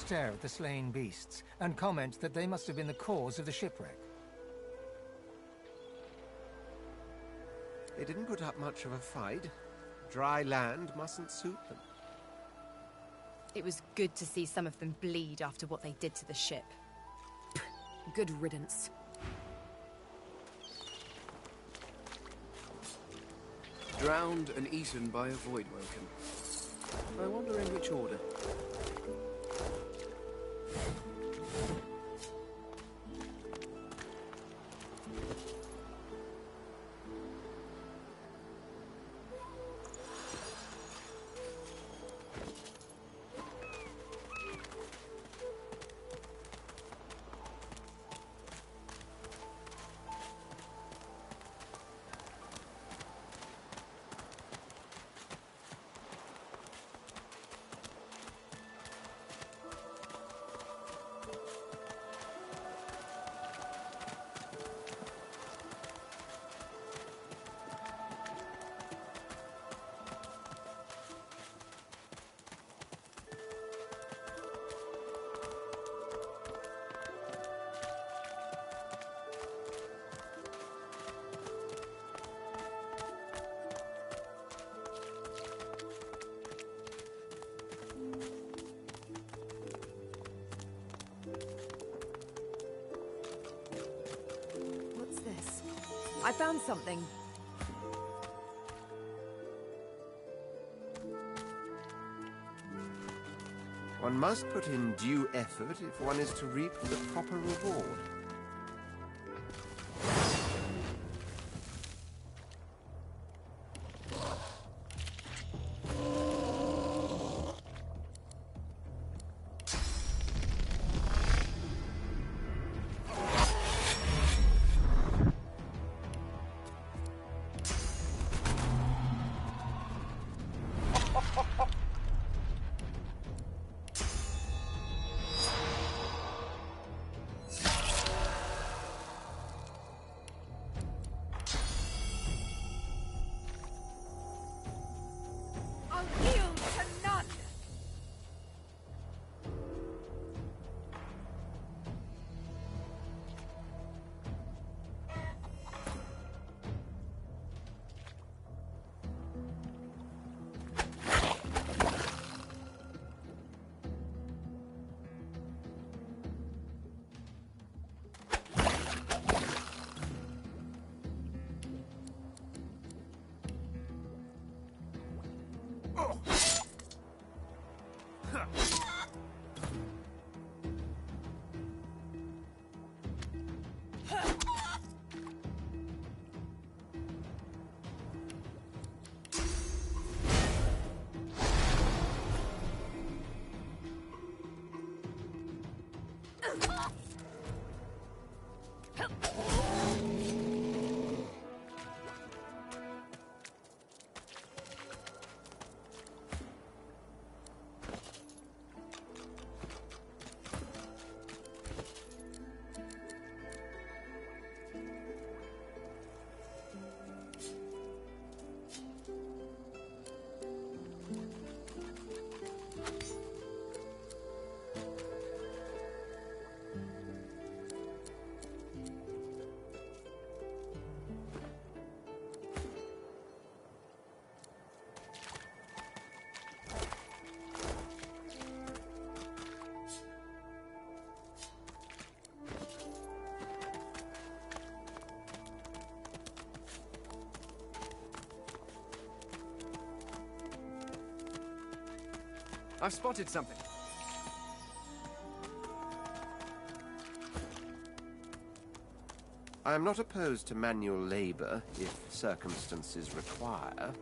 stare at the slain beasts and comment that they must have been the cause of the shipwreck. They didn't put up much of a fight. Dry land mustn't suit them. It was good to see some of them bleed after what they did to the ship. Good riddance. Drowned and eaten by a void woken. I wonder in which order. What's this? I found something. One must put in due effort if one is to reap the proper reward. I've spotted something. I am not opposed to manual labor if circumstances require.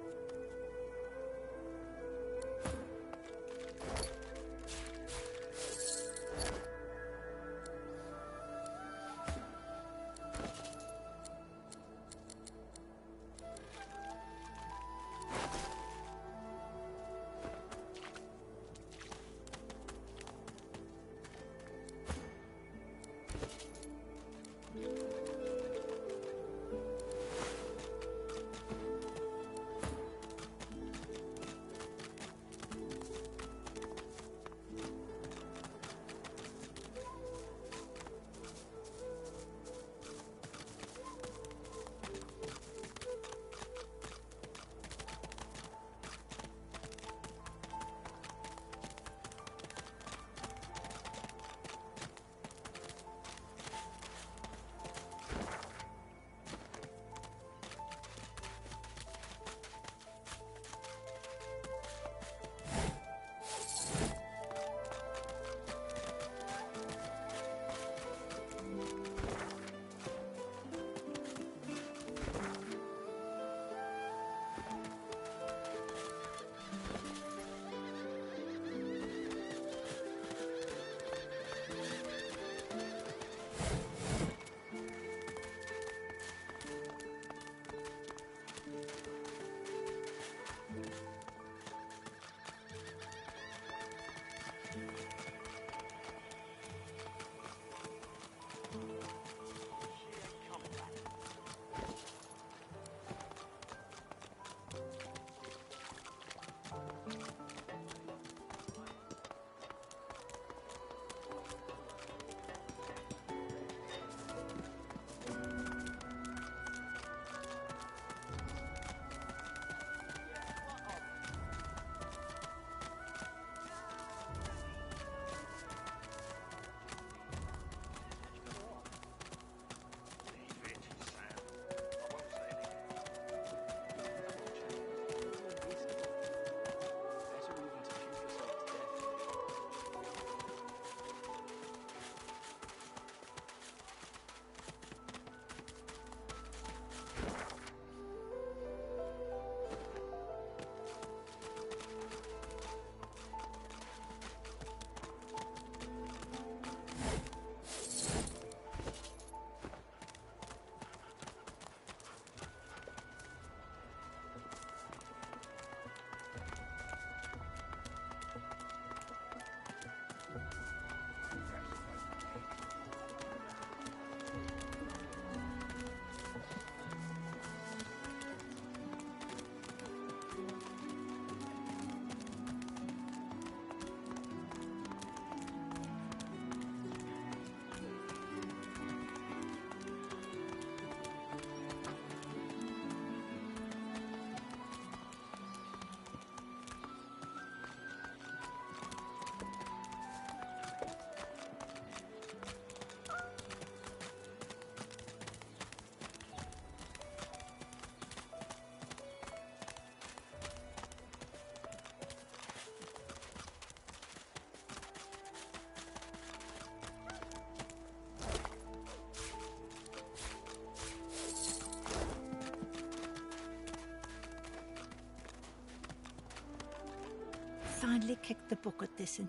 finally kicked the bucket this in.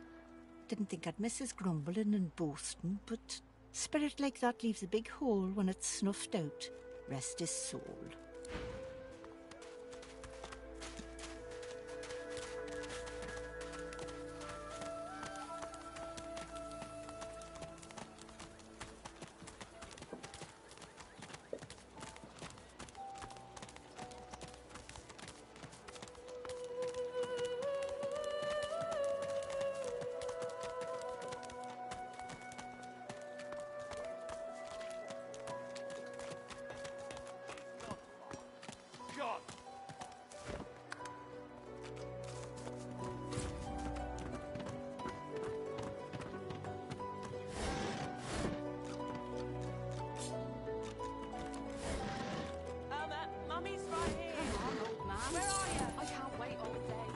Didn't think I'd miss his grumbling and boasting, but spirit like that leaves a big hole when it's snuffed out. Rest his soul. God! Mummy's right here. Come on, old man. Where are you? I can't wait all day.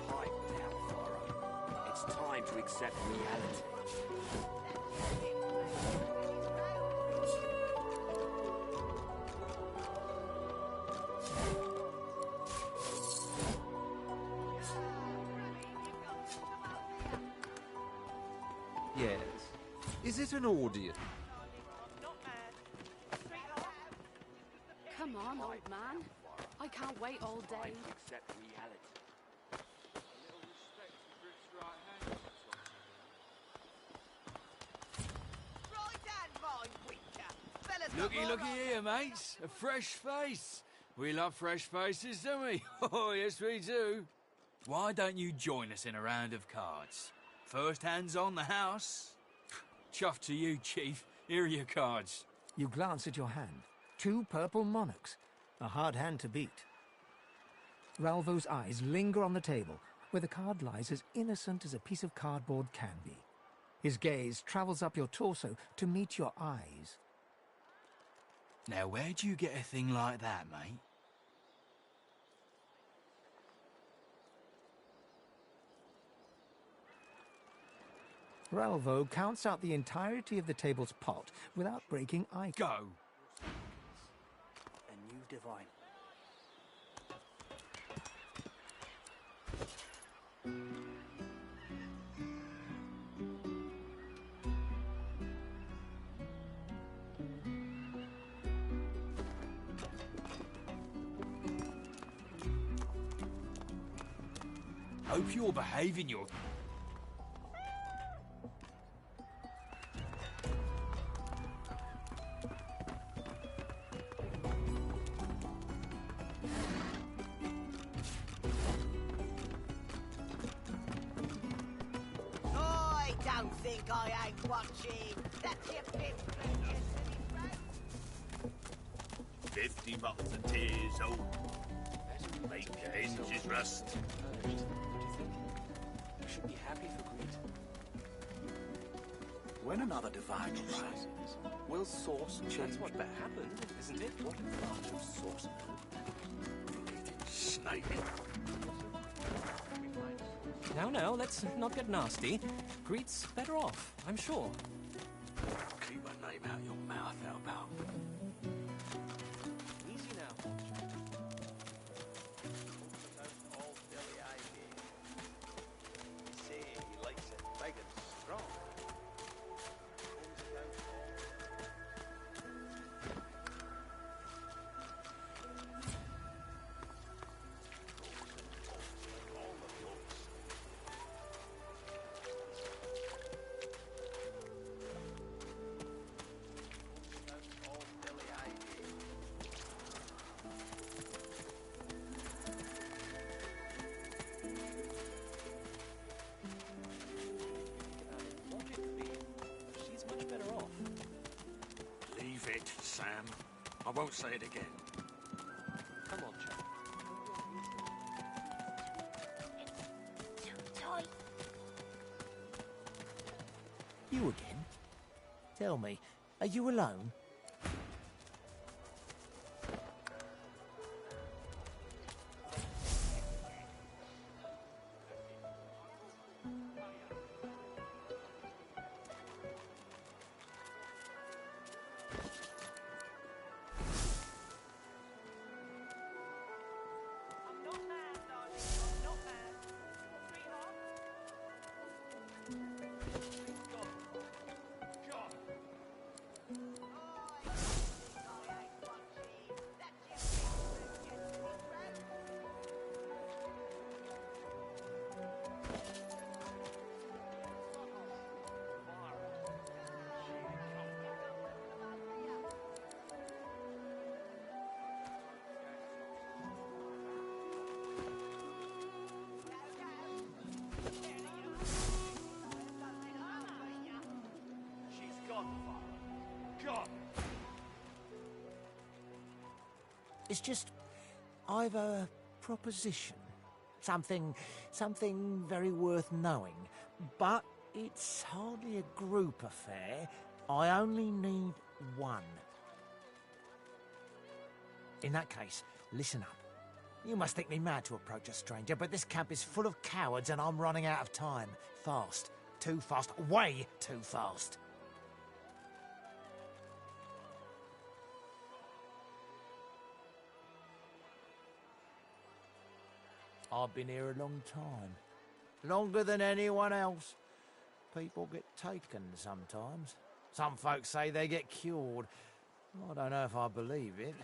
Pipe down, Thorough. It's time to accept reality. Yes. Is it an audience? Come on, old man. I can't wait all day. Time to accept reality. Looky here, mates. A fresh face. We love fresh faces, don't we? Oh, yes, we do. Why don't you join us in a round of cards? First hands on the house. Chuff to you, Chief. Here are your cards. You glance at your hand. 2 purple monarchs. A hard hand to beat. Ralvo's eyes linger on the table, where the card lies as innocent as a piece of cardboard can be. His gaze travels up your torso to meet your eyes. Now, where'd you get a thing like that, mate? Ralvo counts out the entirety of the table's pot without breaking eye. Go! A new divine. Hope you're behaving your... I don't think I ain't watching. That's your fifth blue just 50 bottles of tears, oh. Make your hinges rust. What do you think? You should be happy for Greed. When another divine arises, will source change That's what back? happened, isn't it? What if there are no source? Snake. Now, let's not get nasty. Greet's better off, I'm sure. Keep my name out your mouth, Alpal. Easy now. See, he likes it big and strong. She's much better off. Leave it, Sam. I won't say it again. Come on, chap. You again? Tell me, are you alone? It's just, I've a proposition. Something very worth knowing. But it's hardly a group affair. I only need one. In that case, listen up. You must think me mad to approach a stranger, but this camp is full of cowards and I'm running out of time. Fast. Too fast. Way too fast. I've been here a long time. Longer than anyone else. People get taken sometimes. Some folks say they get cured. I don't know if I believe it,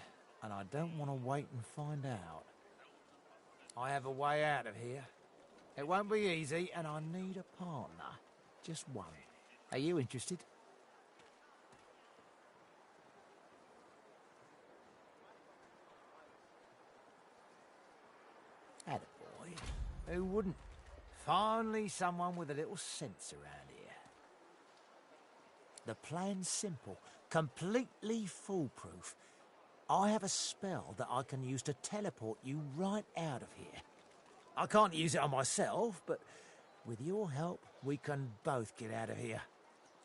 and I don't want to wait and find out. I have a way out of here. It won't be easy, and I need a partner. Just one. Are you interested? Attaboy. Who wouldn't? Finally someone with a little sense around here. The plan's simple, completely foolproof. I have a spell that I can use to teleport you right out of here. I can't use it on myself, but with your help, we can both get out of here.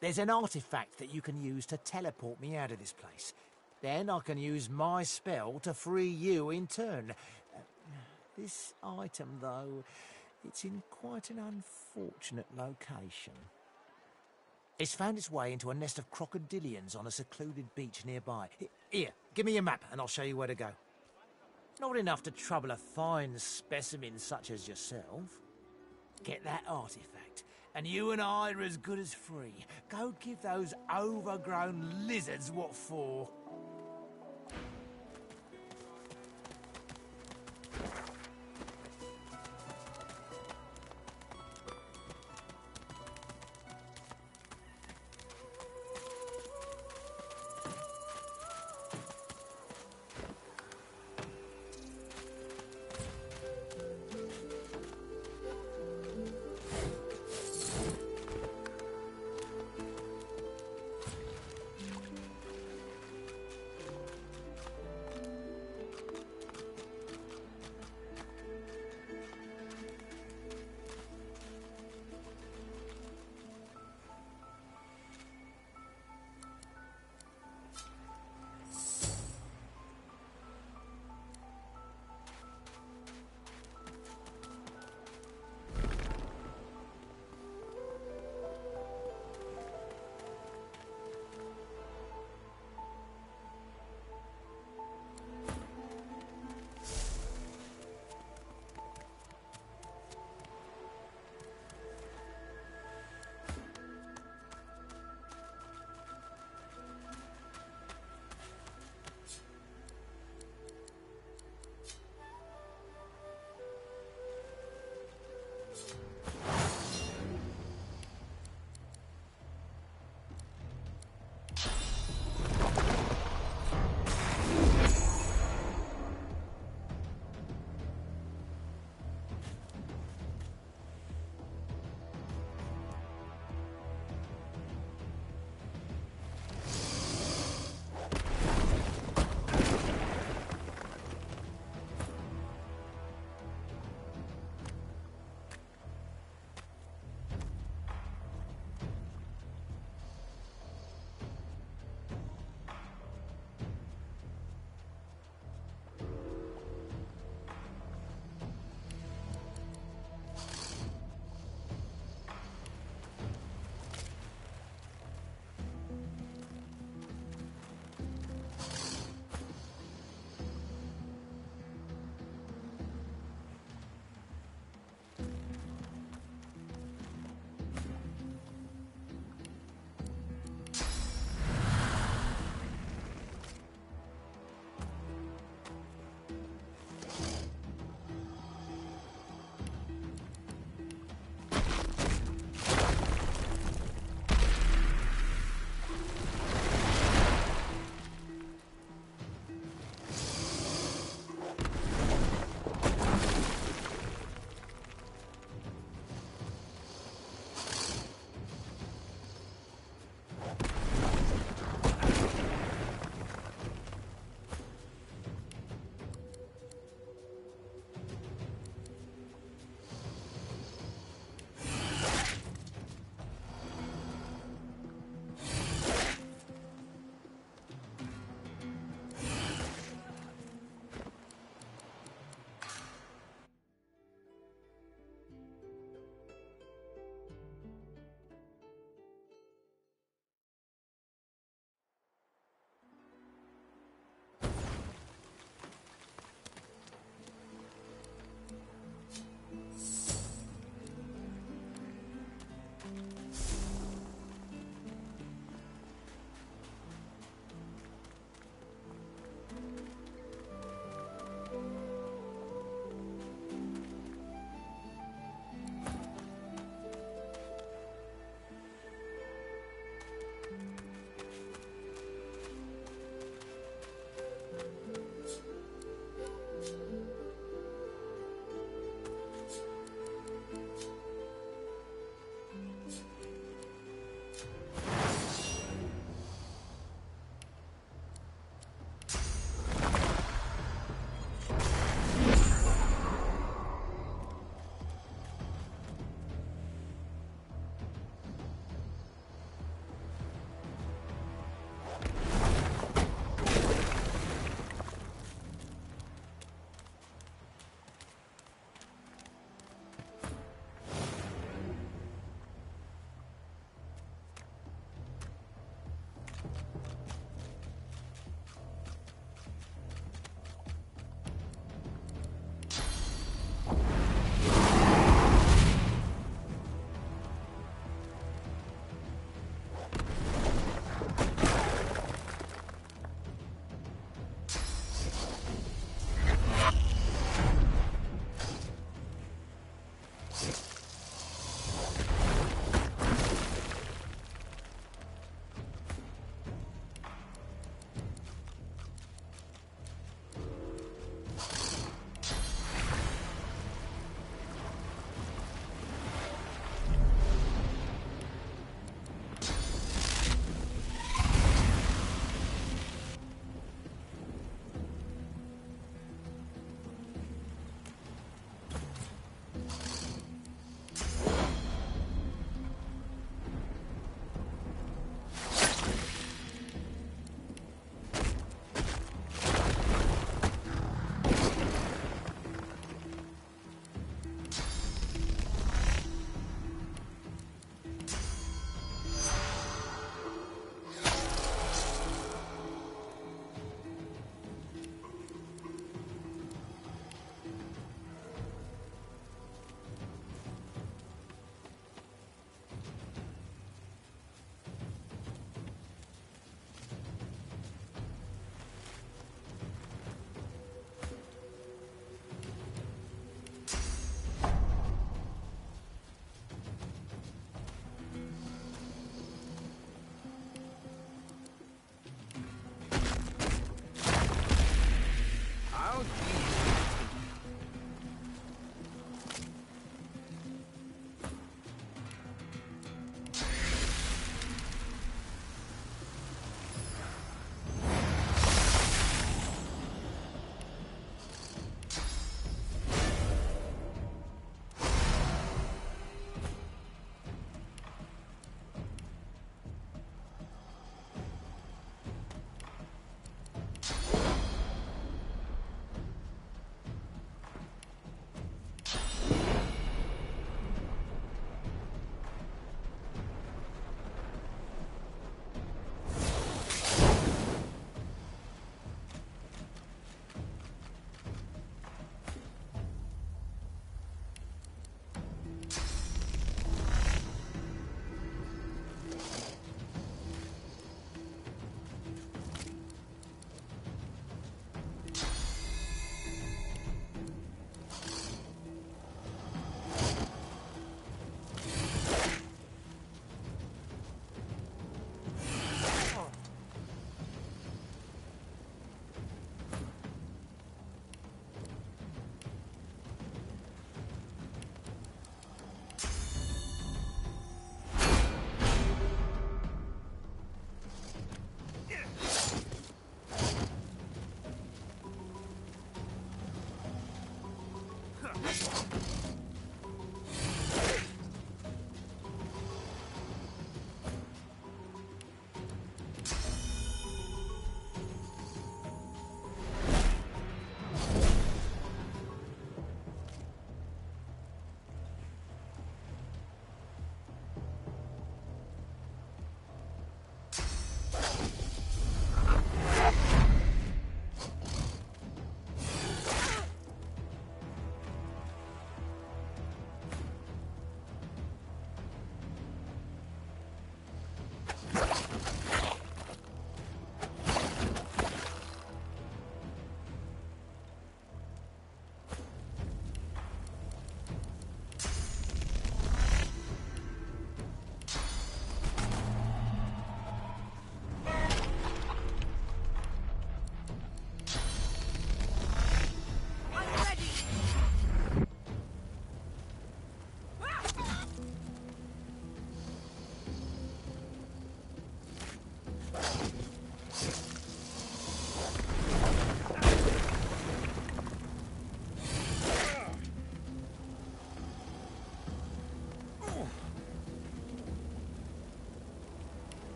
There's an artifact that you can use to teleport me out of this place. Then I can use my spell to free you in turn. This item, though, it's in quite an unfortunate location. It's found its way into a nest of crocodilians on a secluded beach nearby. Here, give me your map and I'll show you where to go. Not enough to trouble a fine specimen such as yourself. Get that artifact, and you and I are as good as free. Go give those overgrown lizards what for.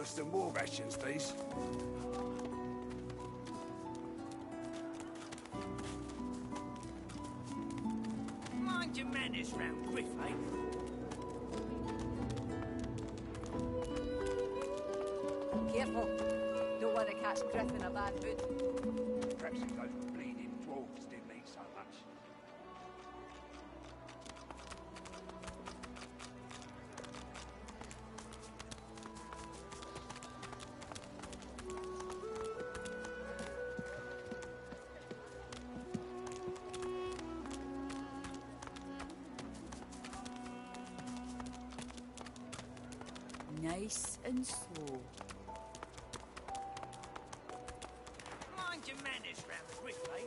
us some more rations, please. Mind your manners round Griff, eh? Careful. Don't want to catch Griff in a bad mood. Perhaps if those bleeding dwarves didn't eat so much. Nice and slow. Mind your manners round Griff, eh?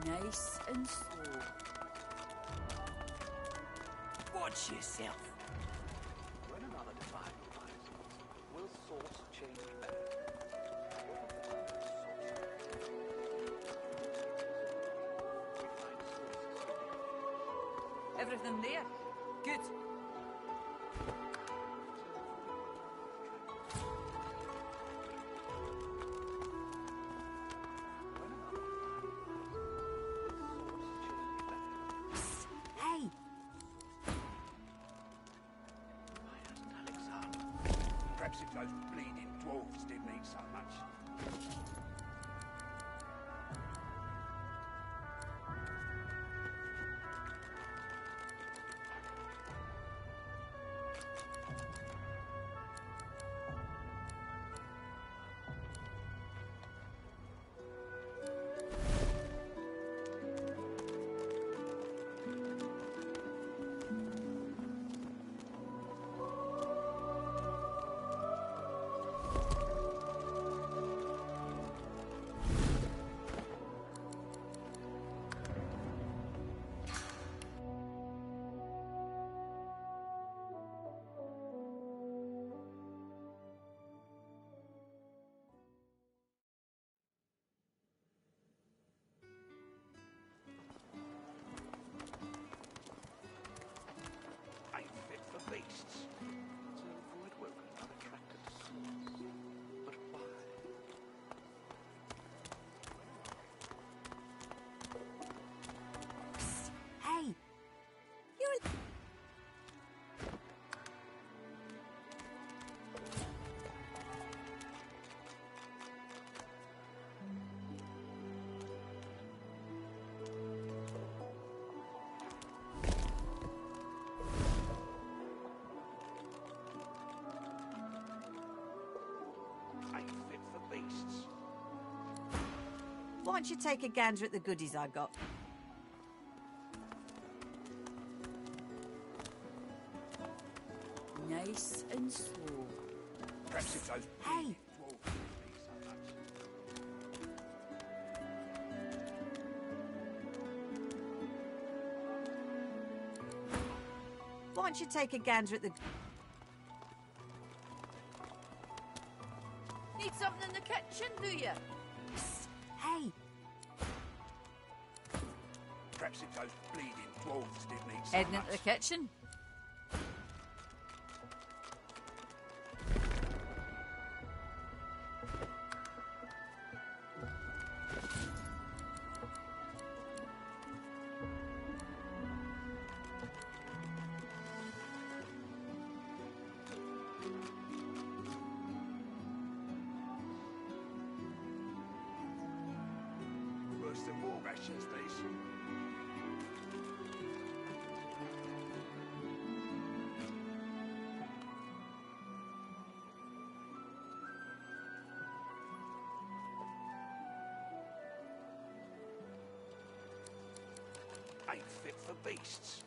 Nice and slow. Watch yourself. When another divide arises, will source change back? Everything there? Good. Hey! Perhaps if those bleeding dwarves didn't eat so much. Ain't fit for beasts. To avoid woken, I'm attracted to swords. But why? Hey! You're... Ain't fit for beasts. Why don't you take a gander at the goodies I got? Nice and slow. Perhaps if those Hey! dwarves didn't eat so much. Why don't you take a gander at the... Need something in the kitchen, do you? Hey! Perhaps if those bleeding dwarves didn't eat so Heading much. into the kitchen? the war rations, these. Ain't fit for beasts.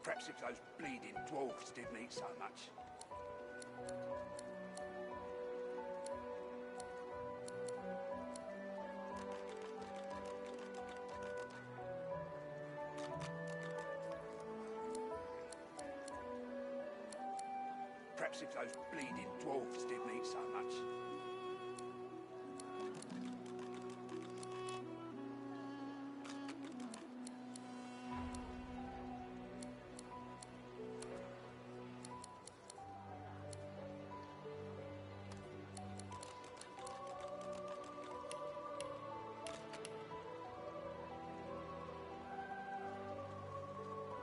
Perhaps if those bleeding dwarves didn't eat so much. Perhaps if those bleeding dwarves didn't eat so much.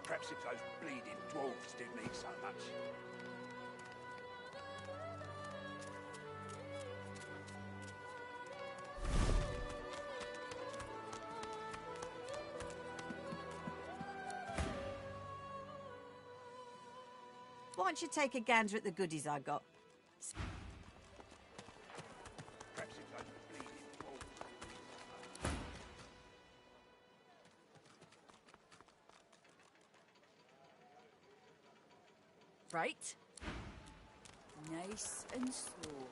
Perhaps if those bleeding dwarves didn't eat so much. Why don't you take a gander at the goodies I got? Perhaps if those bleeding dwarves. Right. Nice and slow.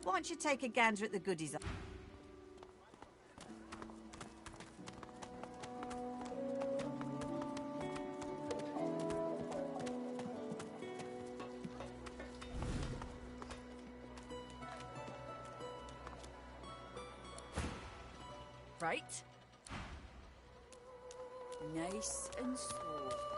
Why don't you take a gander at the goodies? Right. Nice and slow.